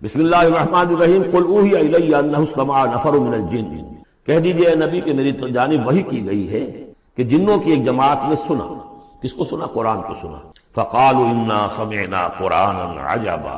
بسم اللہ الرحمن الرحیم قل اوحی الی انہ استمع نفر من الجن، کہہ دیجئے اے نبی کہ میری جانب وحی کی گئی ہے کہ جنوں کی ایک جماعت نے سنا۔ کس کو سنا؟ قرآن کو سنا۔ فقالوا انا سمعنا قرآنا عجبا،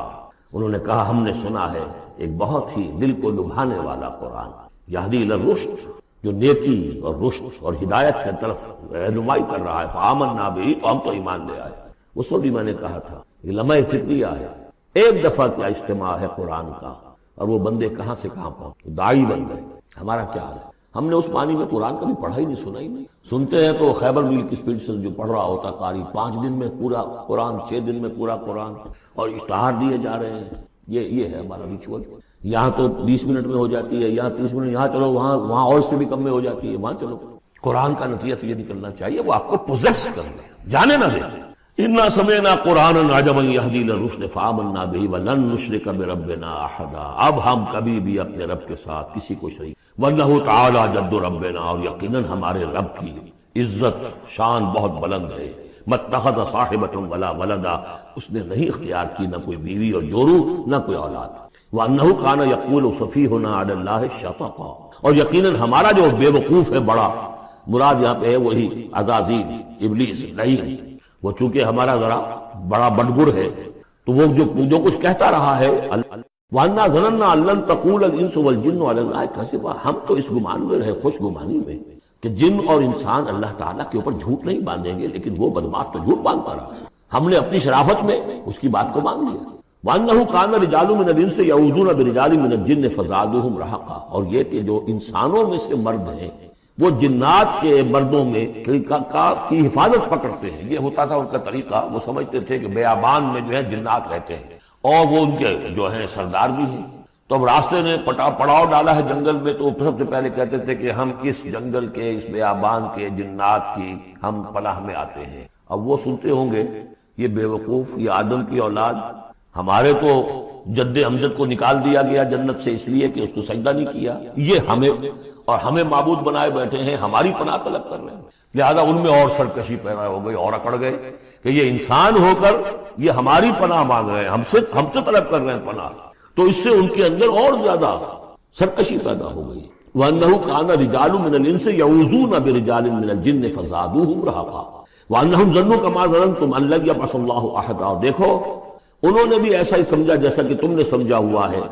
انہوں نے کہا ہم نے سنا ہے ایک بہت ہی دل کو لبھانے والا قرآن، یہدی الی الرشد، جو نیکی اور رشد اور ہدایت کی طرف رہنمائی کر رہا ہے۔ فآمنا بہ، تو ہم تو ایمان لے آئے۔ اس وقت بھی میں نے کہا تھا یہ لمحہ فکریہ ہے، ایک دفعہ کیا اجتماع ہے قرآن کا، اور وہ بندے کہاں سے کہاں پہنچے، داعی بن گئے۔ ہمارا کیا حال ہے؟ ہم نے اس معنی میں قرآن کبھی پڑھا ہی نہیں، سنا ہی نہیں۔ سنتے ہیں تو خیبر میل کی سپیڈ سے جو پڑھ رہا ہوتا قاری، 5 دن میں پورا قرآن، 6 دن میں پورا قرآن، اور اشتہار دیے جا رہے ہیں۔ یہ ہے ہمارا ریچول۔ یہاں تو 20 منٹ میں ہو جاتی ہے، یہاں 30 منٹ، یہاں چلو وہاں اور سے بھی کم میں ہو جاتی ہے، وہاں چلو۔ قرآن کا نتیجہ تو یہ نکلنا چاہیے وہ آپ کو پوزیس کر لے، جانے نہ دے۔ انا سمعنا قرآنا عجبا یہدی الی الرشد فآمنا بہ ولن نشرک بربنا احدا، اب ہم کبھی بھی اپنے رب کے ساتھ کسی کو شریک، وانہ تعالی جد ربنا، اور یقیناً ہمارے رب کی عزت شان بہت بلند ہے۔ متخذ صاحبۃ ولا ولدا، اس نے نہیں اختیار کی نہ کوئی بیوی اور جورو نہ کوئی اولاد۔ وانہ کان یقول سفیہنا علی اللہ شططا، اور یقیناً ہمارا جو بے وقوف ہے بڑا، مراد یہاں پہ ہے وہی عزازیل، ابلیس، لعین، وہ چونکہ ہمارا ذرا بڑا بڑگر ہے تو وہ جو کچھ کہتا رہا ہے، وَأَنَّا ظَنَنَّا أَن لَّن تَقُولَ الْإِنسُ وَالْجِنُّ عَلَى اللَّهِ كَذِبًا، ہم تو اس گمان میں رہے، خوش گمانی میں، کہ جن اور انسان اللہ تعالیٰ کے اوپر جھوٹ نہیں باندھیں گے، لیکن وہ بدماش تو جھوٹ باندھتا رہا۔ ہم نے اپنی شرافت میں اس کی بات کو مان لیا۔ وَأَنَّهُ كَانَ رِجَالٌ مِّنَ الْإِنسِ يَعُوذُونَ بِرِجَالٍ مِّنَ الْجِنِّ فَزَادُوهُمْ رَهَقًا، اور یہ کہ جو انسانوں میں سے مرد ہیں وہ جنات کے مردوں میں کی حفاظت پکڑتے ہیں۔ یہ ہوتا تھا ان کا طریقہ، وہ سمجھتے تھے کہ بیابان میں جو ہے جنات رہتے ہیں اور وہ ان کے جو ہیں سردار بھی ہیں، تو اب راستے نے پڑاؤ ڈالا ہے جنگل میں، تو سب سے پہلے کہتے تھے کہ ہم اس جنگل کے، اس بیابان کے جنات کی ہم پناہ میں آتے ہیں۔ اب وہ سنتے ہوں گے یہ بے وقوف، یہ آدم کی اولاد، ہمارے تو جد امجد کو نکال دیا گیا جنت سے اس لیے کہ اس کو سجدہ نہیں کیا، یہ ہمیں معبود بنائے بیٹھے ہیں، ہماری پناہ طلب کر رہے ہیں۔ لہذا ان میں اور سرکشی پیدا ہو گئی اور اکڑ گئے کہ یہ انسان ہو کر یہ ہماری پناہ مانگ رہے ہیں، ہم سے طلب کر رہے ہیں پناہ، تو اس سے ان کے اندر اور زیادہ سرکشی پیدا ہو گئی۔ وَأَنَّهُ كَانَ رِجَالٌ مِّنَ الْإِنسِ يَعُوذُونَ بِرِجَالٍ مِّنَ الْجِنِّ فَزَادُوهُمْ رَهَقًا وَأَنَّهُمْ ظَنُّوا كَمَا ظَنَنتُمْ أَن لَّن يَبْعَثَ اللَّهُ أَحَدًا، اور دیکھو انہوں نے بھی ایسا ہی سمجھا جیسا کہ تم نے سمجھا ہوا ہے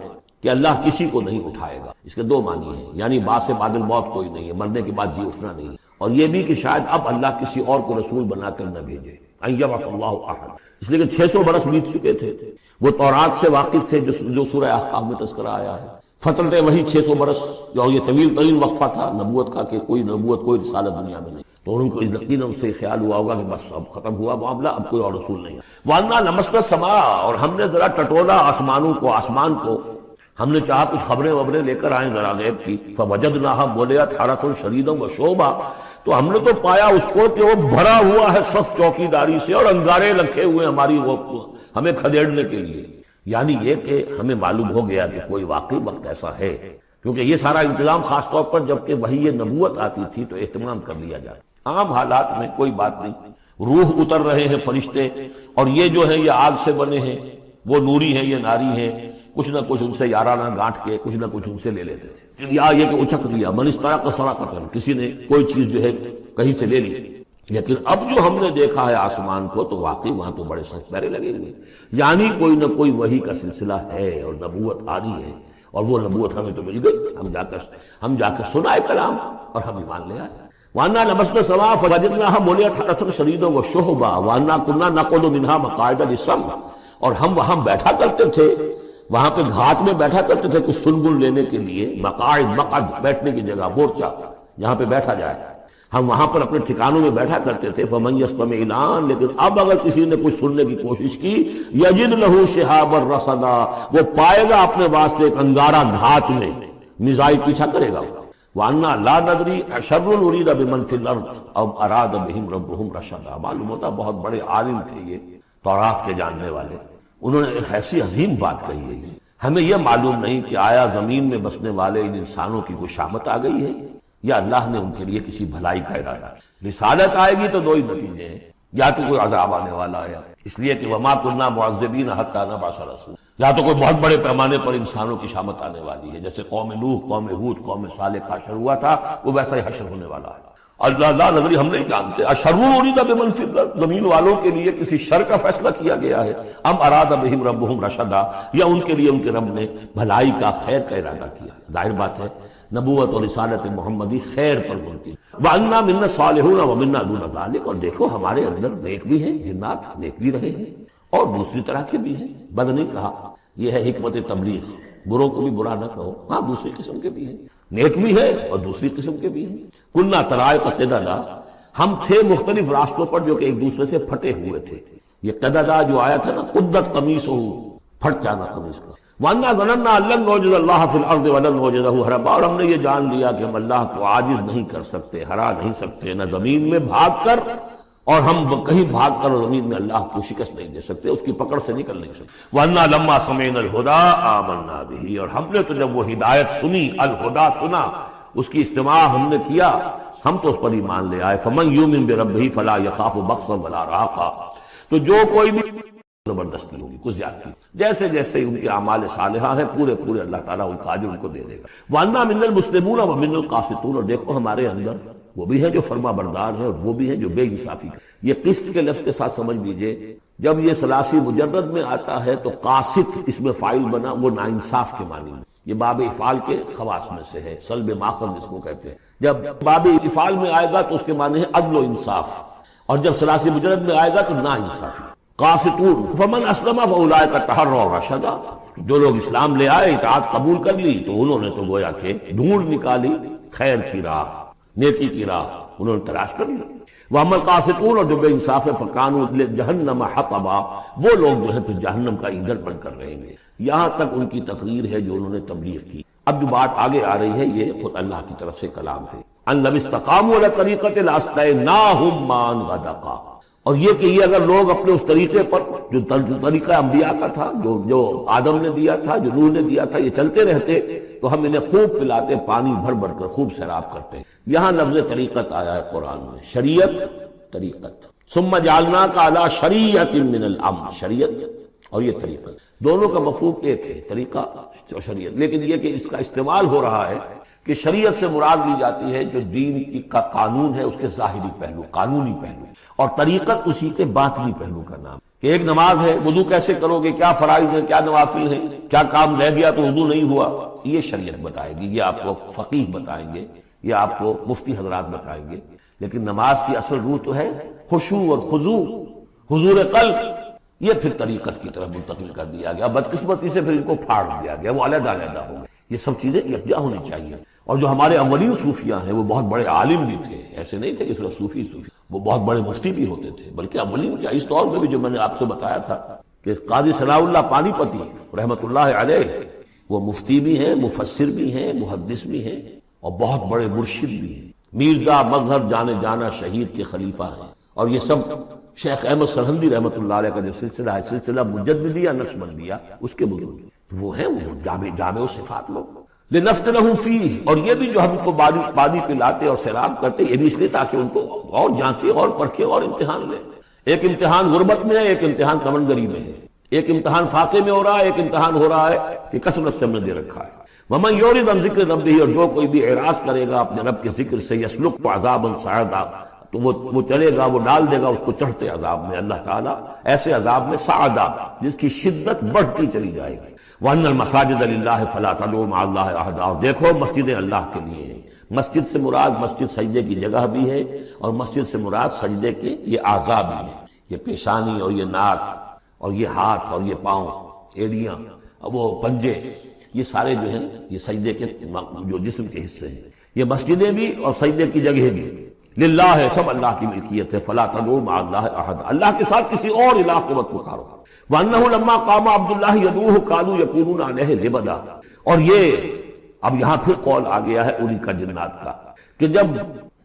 کہ اللہ کسی کو نہیں اٹھائے گا۔ اس کے 2 معنی ہیں، یعنی بعد سے بعد الموت کوئی نہیں ہے، مرنے کے بعد جی اٹھنا نہیں ہے، اور یہ بھی کہ شاید اب اللہ کسی اور کو رسول بنا کر نہ بھیجے، ان یبعث اللہ احد، اس لیے کہ 600 برس بیت چکے تھے، وہ تورات سے واقف تھے جو سورہ احقاف میں تذکرہ آیا ہے۔ فترت وہی 600 برس، جو یہ طویل ترین وقفہ تھا نبوت کا، کہ کوئی نبوت کوئی رسالت دنیا میں نہیں، تو ان کو یقیناً اس سے خیال ہوا ہوگا کہ بس اب ختم ہوا معاملہ، اب کوئی اور رسول نہیں ہے۔ وَأَنَّا لَمَسْنَا السَّمَاءَ، اور ہم نے ذرا ٹٹولا آسمان کو، ہم نے چاہا کچھ خبریں لے کر آئیں ذرا غیب کی، فَوَجَدْنَاهَا مُلِئَتْ حَرَسًا شَدِيدًا وَشُعُبًا، تو ہم نے تو پایا اس کو کہ وہ بھرا ہوا ہے سخت چوکیداری سے، اور انگارے رکھے ہوئے ہماری ہمیں کھدیڑنے کے لیے۔ یعنی یہ کہ ہمیں معلوم ہو گیا کہ کوئی واقعی وقت ایسا ہے، کیونکہ یہ سارا انتظام خاص طور پر جبکہ وہی یہ نبوت آتی تھی تو اہتمام کر لیا جاتا۔ عام حالات میں کوئی بات نہیں، روح اتر رہے ہیں فرشتے، اور یہ جو ہیں یہ آگ سے بنے ہیں، وہ نوری ہیں یہ ناری ہیں، کچھ نہ کچھ ان سے یارانہ گانٹھ کے کچھ نہ کچھ ان سے لے لیتے تھے، یا یہ کہ اچک لیا، من استرق سرقۃ، کسی نے کوئی چیز جو ہے کہیں سے لے لی۔ لیکن اب جو ہم نے دیکھا ہے آسمان کو تو واقعی وہاں تو بڑے سخت پہرے لگے ہوئے، یعنی کوئی نہ کوئی وحی کا سلسلہ ہے اور نبوت آ رہی ہے، اور وہ نبوت ہمیں تو مل گئی، ہم جا کر سنائے کلام اور ہم ایمان لے آئے۔ وَأَنَّا لَمَسْنَا السَّمَاءَ فَوَجَدْنَاهَا مُلِئَتْ حَرَسًا شَدِيدًا وَشُهُبًا وَأَنَّا كُنَّا نَقْعُدُ مِنْهَا مَقَاعِدَ لِلسَّمْعِ، اور ہم وہاں بیٹھا کرتے تھے، وہاں پہ گھاٹ میں بیٹھا کرتے تھے کچھ سنگن لینے کے لیے، مقعد بیٹھنے کی جگہ، مورچہ جہاں پہ بیٹھا جائے، ہم وہاں پر اپنے ٹھکانوں میں بیٹھا کرتے تھے۔ فَمَن يَسْتَمِعِ الْآنَ، لیکن اب اگر کسی نے کچھ سننے کی کوشش کی، يَجِدْ لَهُ شِهَابًا رَصَدًا، وہ پائے گا اپنے واسطے ایک انگارہ گھات میں، میزائل پیچھا کرے گا۔ وَأَنَّا لَا نَدْرِي أَشَرٌّ أُرِيدَ بِمَنْ فِي الْأَرْضِ أَمْ أَرَادَ بِهِمْ رَبُّهُمْ رَشَدًا، معلوم ہوتا بہت بڑے عالم تھے یہ تورات کے جاننے والے، انہوں نے ایک ایسی عظیم بات کہی ہے، ہمیں یہ معلوم نہیں کہ آیا زمین میں بسنے والے ان انسانوں کی کوئی شامت آ گئی ہے یا اللہ نے ان کے لیے کسی بھلائی کا ارادہ۔ رسالت آئے گی تو 2 ہی نتیجے ہیں، یا تو کوئی عذاب آنے والا ہے، اس لیے کہ وَمَا كُنَّا مُعَذِّبِينَ حَتَّىٰ نَبْعَثَ رَسُولًا، یا تو کوئی بہت بڑے پیمانے پر انسانوں کی شامت آنے والی ہے، جیسے قوم نوح، قوم ہود، قوم صالح کا حشر ہوا تھا، وہ ویسا ہی حشر ہونے والا ہے۔ اللہ لا نظری، ہم نہیں جانتے اشر ارید بمن فی الارض، زمین والوں کے لیے کسی شر کا فیصلہ کیا گیا ہے، ام اراد بہم ربہم رشدا، یا ان کے لیے ان کے رب نے بھلائی کا، خیر کا ارادہ کیا۔ ظاہر بات ہے نبوت اور رسالت محمدی خیر پر منتج۔ وَأَنَّا مِنَّا الصَّالِحُونَ وَمِنَّا دُونَ ذَلِكَ، اور دیکھو ہمارے اندر نیک بھی ہیں، جنات نیک بھی رہے ہیں اور دوسری طرح کے بھی ہیں۔ بد نہیں کہا، یہ ہے حکمت تبلیغ، بروں کو بھی برا نہ کہو، ہاں دوسری قسم کے بھی ہیں، نیک بھی ہے اور دوسری قسم کے بھی ہیں۔ کُنَّا طَرَائِقَ قِدَدًا، ہم تھے مختلف راستوں پر جو کہ ایک دوسرے سے پھٹے ہوئے تھے۔ یہ قددا جو آیا تھا نا، قدت قمیصہ، پھٹ جانا قمیص کا۔ وَأَنَّا ظَنَنَّا أَن لَّن نُّعْجِزَ اللَّهَ فِي الْأَرْضِ وَلَن نُّعْجِزَهُ هَرَبًا، اور ہم نے یہ جان لیا کہ ہم اللہ کو عاجز نہیں کر سکتے، ہرا نہیں سکتے، نہ زمین میں بھاگ کر، اور ہم کہیں بھاگ کر اور زمین میں اللہ کو شکست نہیں دے سکتے، اس کی پکڑ سے نکل نہیں سکتے۔ وَأَنَّا لَمَّا سَمِعْنَا الْهُدَىٰ آمَنَّا بِهِ، اور ہم نے تو جب وہ ہدایت سنی، الہدا سنا، اس کی استماع ہم نے کیا، ہم تو اس پر ایمان لے آئے۔ فَمَن يُؤْمِن بِرَبِّهِ فَلَا يَخَافُ بَخْسًا وَلَا رَهَقًا، تو جو کوئی بھی زبردستی ہوگی، کچھ زیادتی، جیسے جیسے ان کے اعمال صالحہ ہیں پورے پورے اللہ تعالیٰ ان کا اجر ان کو دے دے گا۔ وَأَنَّا مِنَّا الْمُسْلِمُونَ وَمِنَّا الْقَاسِطُونَ، اور دیکھو ہمارے اندر وہ بھی ہیں جو فرما بردار ہیں اور وہ بھی ہیں جو بے انصافی کرتے۔ یہ قسط کے لفظ کے ساتھ سمجھ لیجئے، جب یہ ثلاثی مجرد میں آتا ہے تو قاسط اس میں فاعل بنا، وہ ناانصاف کے معنی میں، یہ باب افعال کے خواص میں سے ہے، سلب ماخذ جس کو کہتے ہیں۔ جب باب افعال میں آئے گا تو اس کے معنی ہے عدل و انصاف، اور جب ثلاثی مجرد میں آئے گا تو ناانصافی۔ قاسطون فمن اسلم فاولئک تحروا رشدا، جو لوگ اسلام لے آئے، اطاعت قبول کر لی، تو انہوں نے تو گویا کہ ڈھونڈ نکالی خیر کی راہ، نیکی کی راہ انہوں نے تلاش کر لی۔ وَأَمَّا الْقَاسِطُونَ، اور جو بے انصاف فَكَانُوا لِجَهَنَّمَ حَطَبًا، وہ لوگ جو ہے پھر جہنم کا ایندھن بن کر رہیں گے۔ یہاں تک ان کی تقریر ہے جو انہوں نے تبلیغ کی۔ اب جو بات آگے آ رہی ہے یہ خود اللہ کی طرف سے کلام ہے۔ أَن لَّوِ اسْتَقَامُوا عَلَى الطَّرِيقَةِ لَأَسْقَيْنَاهُم مَّاءً غَدَقًا، اور یہ کہ یہ اگر لوگ اپنے اس طریقے پر جو طریقہ انبیاء کا تھا، جو آدم نے دیا تھا، جو نوح نے دیا تھا، یہ چلتے رہتے تو ہم انہیں خوب پلاتے، پانی بھر بھر کر خوب سیراب کرتے۔ یہاں لفظ طریقت آیا ہے قرآن میں، شریعت، طریقت۔ ثم جعلناک علی شریعۃ من الامر، شریعت اور یہ طریقت دونوں کا مفہوم ایک ہے، طریقہ اور شریعت، لیکن یہ کہ اس کا استعمال ہو رہا ہے کہ شریعت سے مراد لی جاتی ہے جو دین کا قانون ہے، اس کے ظاہری پہلو، قانونی پہلو، اور طریقت اسی کے باطنی پہلو کا نام کہ ایک نماز ہے، وضو کیسے کرو گے، کیا فرائض ہیں، کیا نوافل ہیں، کیا کام رہ گیا تو وضو نہیں ہوا، یہ شریعت بتائے گی، یہ آپ کو فقیہ بتائیں گے، یہ آپ کو مفتی حضرات بتائیں گے۔ لیکن نماز کی اصل روح تو ہے خشوع اور خضوع، حضور قلب، یہ پھر طریقت کی طرف منتقل کر دیا گیا، بدقسمتی سے پھر ان کو پھاڑ دیا گیا، وہ علیحدہ علیحدہ ہو گئے۔ یہ سب چیزیں یکجا ہونی چاہیے۔ اور جو ہمارے اولین صوفیاء ہیں وہ بہت بڑے عالم بھی تھے، ایسے نہیں تھے کہ صرف صوفی، وہ بہت بڑے مفتی بھی ہوتے تھے، بلکہ اولین کیا اس دور میں بھی جو میں نے آپ کو بتایا تھا کہ قاضی ثناء اللہ پانی پتی رحمۃ اللہ علیہ، وہ مفتی بھی ہیں، مفسر بھی ہیں، محدث بھی ہیں، اور بہت بڑے مرشد بھی ہیں۔ میرزا مظہر جانے جانا شہید کے خلیفہ ہیں، اور یہ سب شیخ احمد سرہندی رحمۃ اللہ علیہ کا جو سلسلہ ہے، سلسلہ مجددیہ نقشبندیہ، اس کے بزرگ وہ ہیں، وہ جامع و صفات لوگ۔ لِنَفْتِنَهُمْ فِيهِ، اور یہ بھی جو ہم کو پانی پلاتے اور سیراب کرتے، یہ بھی اس لیے تاکہ ان کو اور جانچے اور پرکھے اور امتحان لیں۔ ایک امتحان غربت میں ہے، ایک امتحان تمنگری میں ہے، ایک امتحان فاقے میں ہو رہا ہے، ایک امتحان ہو رہا ہے کہ کثرت سے ہم نے دے رکھا ہے۔ وَمَن يُعْرِضْ عَن ذِكْرِ رَبِّهِ، اور جو کوئی بھی اعراض کرے گا اپنے رب کے ذکر سے، يَسْلُكْهُ عَذَابًا صَعَدًا، تو وہ چلے گا، وہ ڈال دے گا اس کو چڑھتے عذاب میں، اللہ تعالیٰ ایسے عذاب میں صعدا، جس کی شدت بڑھتی چلی جائے گی۔ وَأَنَّ الْمَسَاجِدَ لِلَّهِ فَلَا تَدْعُوا مَعَ اللَّهِ أَحَدًا، اور دیکھو مسجدیں اللہ کے لیے ہیں۔ مسجد سے مراد مسجد سجدے کی جگہ بھی ہے، اور مسجد سے مراد سجدے کے یہ اعضاء بھی ہیں، یہ پیشانی اور یہ ناک اور یہ ہاتھ اور یہ پاؤں، ایڑیاں، وہ پنجے، یہ سارے جو ہیں یہ سجدے کے جو جسم کے حصے ہیں، یہ مسجدیں بھی اور سجدے کی جگہ بھی للہ ہے، سب اللہ کی ملکیت ہے۔ فَلَا تَدْعُوا مَعَ اللَّهِ أَحَدًا، اللہ کے ساتھ کسی اور الہ کو مت پکارو۔ وَأَنَّهُ لَمَّا قَامَ عَبْدُ اللَّهِ يَدْعُوهُ كَادُوا يَكُونُونَ عَلَيْهِ لِبَدًا، اور یہ اب یہاں پھر قول آ گیا ہے انہی کا جنات کا کہ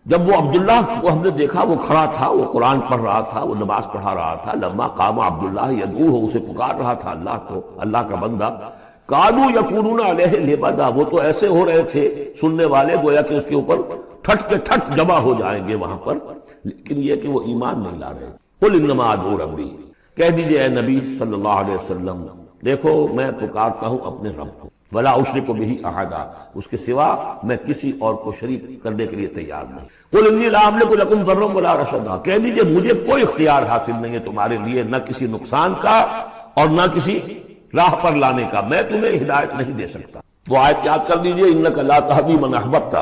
جب وہ عبداللہ کو ہم نے دیکھا، وہ کھڑا تھا، وہ قرآن پڑھ رہا تھا، وہ نماز پڑھا رہا تھا، لما قام عبداللہ یدعوہ، اسے پکار رہا تھا اللہ کو، اللہ کا بندہ، کادوا یکونون علیہ لبدا، وہ تو ایسے ہو رہے تھے سننے والے گویا کہ اس کے اوپر ٹھٹ کے ٹھٹ جمع ہو جائیں گے وہاں پر، لیکن یہ کہ وہ ایمان نہیں لا رہے۔ قل انما ادعو ربی، کہہ دیجئے اے نبی صلی اللہ علیہ وسلم، دیکھو میں پکارتا ہوں اپنے رب کو، ولا اشرک بہ احدا، اس کے سوا میں کسی اور کو شریک کرنے کے لیے تیار نہیں۔ قل انی لا املک لکم ضرا ولا رشدا، کہہ دیجئے مجھے کوئی اختیار حاصل نہیں ہے تمہارے لیے، نہ کسی نقصان کا اور نہ کسی راہ پر لانے کا، میں تمہیں ہدایت نہیں دے سکتا۔ وہ آیت یاد کر دیجئے، انک لا تہدی من احببت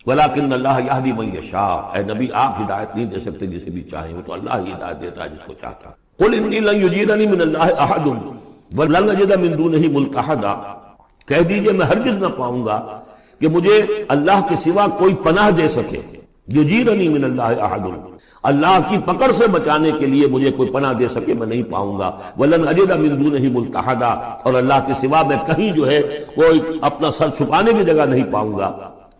ولکن اللہ یہدی من یشاء، اے نبی آپ ہدایت نہیں دے سکتے جسے بھی چاہیں، وہ تو اللہ ہی ہدایت دیتا ہے جس کو چاہتا ہے۔ قل انی لن یجیرنی من اللہ احد ولن اجد من دونہ ملتحدا، کہہ دیجئے میں ہرگز نہ پاؤں گا کہ مجھے اللہ کے سوا کوئی پناہ دے سکے، یجیرنی من اللہ احد، اللہ کی پکڑ سے بچانے کے لیے مجھے کوئی پناہ دے سکے میں نہیں پاؤں گا، ولن اجد من دونہ ملتحدا، اور اللہ کے سوا میں کہیں جو ہے کوئی اپنا سر چھپانے کی جگہ نہیں پاؤں گا،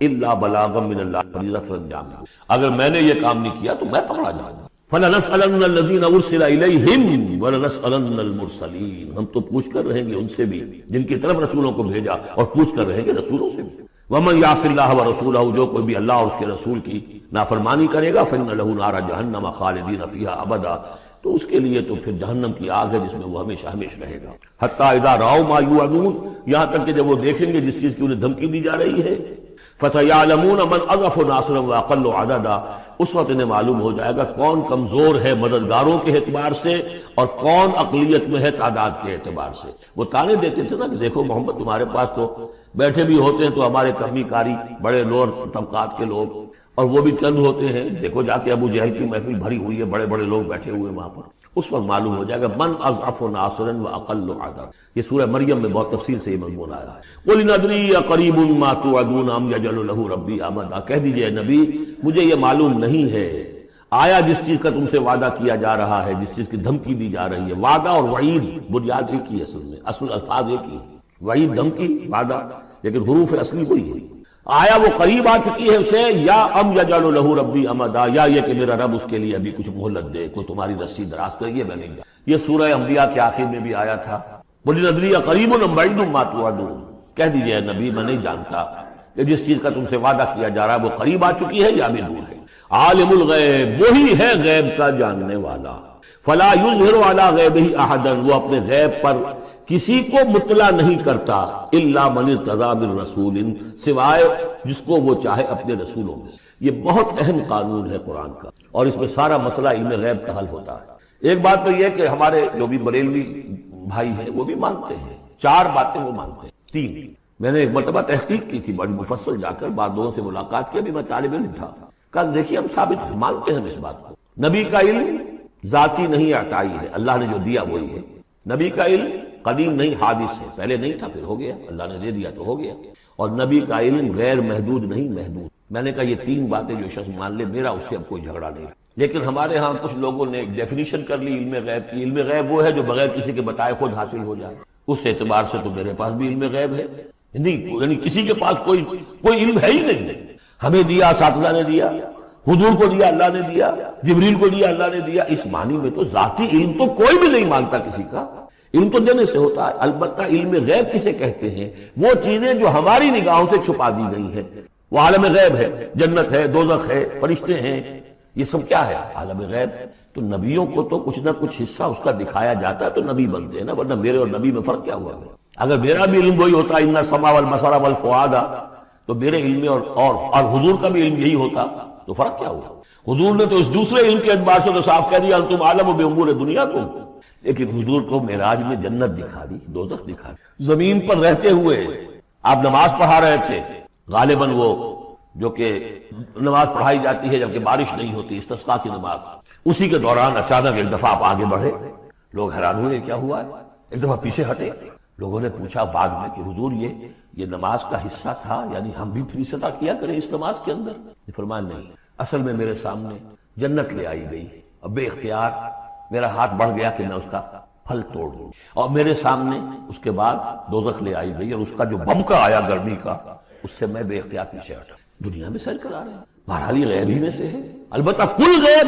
الا بلاغا من اللہ، فریضہ انجام، اگر میں نے یہ کام نہیں کیا تو میں پکڑا جاؤں گا۔ فَلَنَسْأَلَنَّ الَّذِينَ أُرْسِلَ إِلَيْهِمْ وَلَنَسْأَلَنَّ الْمُرْسَلِينَ، ہم تو پوچھ کر رہیں گے ان سے بھی جن کی طرف رسولوں کو بھیجا، اور پوچھ کر رہیں گے رسولوں سے بھی۔ وَمَنْ يَعْصِ اللَّهَ وَرَسُولَهُ، جو کوئی بھی اللہ اور اس کے رسول کی نافرمانی کرے گا، فَإِنَّ لَهُ نَارَ جَهَنَّمَ خَالِدِينَ فِيهَا أَبَدًا، تو اس کے لیے تو پھر جہنم کی آگ ہے جس میں وہ ہمیشہ ہمیشہ رہے گا۔ حَتَّى إِذَا رَأَوْا مَا يُوعَدُونَ، یہاں تک کہ جب وہ دیکھیں گے جس چیز کی انہیں دھمکی دی جا رہی ہے، فَسَيَعْلَمُونَ مَنْ أَضْعَفُ نَاصِرًا وَأَقَلُّ عَدَدًا، اس وقت انہیں معلوم ہو جائے گا کون کمزور ہے مددگاروں کے اعتبار سے اور کون اقلیت میں ہے تعداد کے اعتبار سے۔ وہ تانے دیتے تھے نا کہ دیکھو محمد تمہارے پاس تو بیٹھے بھی ہوتے ہیں تو ہمارے کمی کاری بڑے لوور طبقات کے لوگ، اور وہ بھی چند ہوتے ہیں، دیکھو جا کے ابو جہل کی محفل بھری ہوئی ہے، بڑے بڑے لوگ بیٹھے ہوئے وہاں پر، اس وقت معلوم ہو جائے گا من اضعف ناصرا واقل عددا۔ یہ سورہ مریم میں بہت تفصیل سے یہ مضمون آیا ہے۔ قل ان ادری اقریب ما توعدون ام یجعل له ربی امدا، کہہ دیجئے نبی مجھے یہ معلوم نہیں ہے، آیا جس چیز کا تم سے وعدہ کیا جا رہا ہے، جس چیز کی دھمکی دی جا رہی ہے، وعدہ اور وعید بنیاد ایک ہی ہے، اصل میں اصل الفاظ ایک ہی ہے، وعید دھمکی، وعدہ، لیکن حروف اصلی وہی ہے۔ آیا وہ قریب آ چکی ہے اسے، یا ام یجعل له ربی امدا، یا یہ کہ میرا رب اس کے لیے ابھی کچھ مہلت دے، کوئی تمہاری رسی دراز کرے، یہ میں نہیں جانتا۔ یہ سورہ انبیاء کے آخر میں بھی آیا تھا، قل ان ادری اقریب ام بعید ما توعدون، کہہ دیجئے نبی میں نہیں جانتا کہ جس چیز کا تم سے وعدہ کیا جا رہا ہے وہ قریب آ چکی ہے یا بھی دور ہے۔ عالم الغیب، وہی ہے غیب کا جاننے والا، فلا یظہر علی غیبہ احدا، وہ اپنے غیب پر کسی کو مطلع نہیں کرتا، الا من ارتضی من رسول، سوائے جس کو وہ چاہے اپنے رسولوں میں سے۔ یہ بہت اہم قانون ہے قرآن کا، اور اس میں سارا مسئلہ علم غیب کا حل ہوتا ہے۔ ایک بات تو یہ کہ ہمارے جو بھی بریلوی بھائی ہیں وہ بھی مانتے ہیں، 4 باتیں وہ مانتے ہیں، 3۔ میں نے ایک مرتبہ تحقیق کی تھی بڑی مفصل، جا کر بعد لوگوں سے ملاقات کی، ابھی میں طالب علم تھا، کہا دیکھیے ہم ثابت مانتے ہیں اس بات کو، نبی کا علم ذاتی نہیں عطائی ہے، اللہ نے جو دیا وہی ہے، نبی کا علم قدیم نہیں حادث ہے، پہلے نہیں تھا پھر ہو گیا، اللہ نے دے دیا تو ہو گیا، اور نبی کا علم غیر محدود نہیں محدود۔ میں نے کہا یہ 3 باتیں جو شخص مان لے میرا اس سے اب کوئی جھگڑا نہیں۔ لیکن ہمارے ہاں کچھ لوگوں نے ایک ڈیفینیشن کر لی علم غیب کی، علم غیب وہ ہے جو بغیر کسی کے بتائے خود حاصل ہو جائے، اس اعتبار سے تو میرے پاس بھی علم غیب ہے نہیں، یعنی کسی کے پاس کوئی علم ہے ہی نہیں، ہمیں دیا اساتذہ نے دیا، حضور کو دیا اللہ نے دیا، جبریل کو دیا اللہ نے دیا، اس معنی میں تو ذاتی علم تو کوئی بھی نہیں مانتا کسی کا، علم تو دینے سے ہوتا ہے۔ البتہ علم غیب کسے کہتے ہیں؟ وہ چیزیں جو ہماری نگاہوں سے چھپا دی گئی ہیں، وہ عالم غیب ہے، جنت ہے، دوزخ ہے، فرشتے ہیں، یہ سب کیا ہے؟ عالم غیب۔ تو نبیوں کو تو کچھ نہ کچھ حصہ اس کا دکھایا جاتا ہے تو نبی بنتے ہیں نا، ورنہ میرے اور نبی میں فرق کیا ہوا ہے؟ اگر میرا بھی علم وہی ہوتا ان السمع والبصر والفؤاد، تو میرے علم اور حضور کا بھی علم یہی ہوتا تو فرق کیا ہوا؟ حضور نے تو اس دوسرے علم کے اعتبار سے تو صاف کہہ دیا انتم عالم بامور دنیاکم، لیکن حضور کو معراج میں جنت دکھا دی، دوزخ دکھا دی۔ زمین پر رہتے ہوئے آپ نماز پڑھا رہے تھے، غالباً وہ جو کہ نماز پڑھائی جاتی ہے جبکہ بارش نہیں ہوتی، استسقاء کی نماز، اسی کے دوران اچانک ایک دفعہ آپ آگے بڑھے، لوگ حیران ہوئے کیا ہوا ہے، ایک دفعہ پیچھے ہٹے، لوگوں نے پوچھا بعد میں کہ حضور یہ نماز کا حصہ تھا، یعنی ہم بھی فریضہ ادا کیا کریں اس نماز کے اندر؟ فرمایا نہیں، اصل میں میرے سامنے جنت لے آئی گئی، اب بے اختیار میرا ہاتھ بڑھ گیا کہ میں اس کا پھل توڑ دوں، اور میرے سامنے اس کے بعد دوزخ لے آئی گئی اور اس کا جو بمکا آیا گرمی کا، اس سے میں بے اختیار پیچھے ہٹا۔ دنیا میں سیر کرا رہے ہیں، بہرحال یہ غیب ہی میں سے ہے۔ البتہ کل غیب،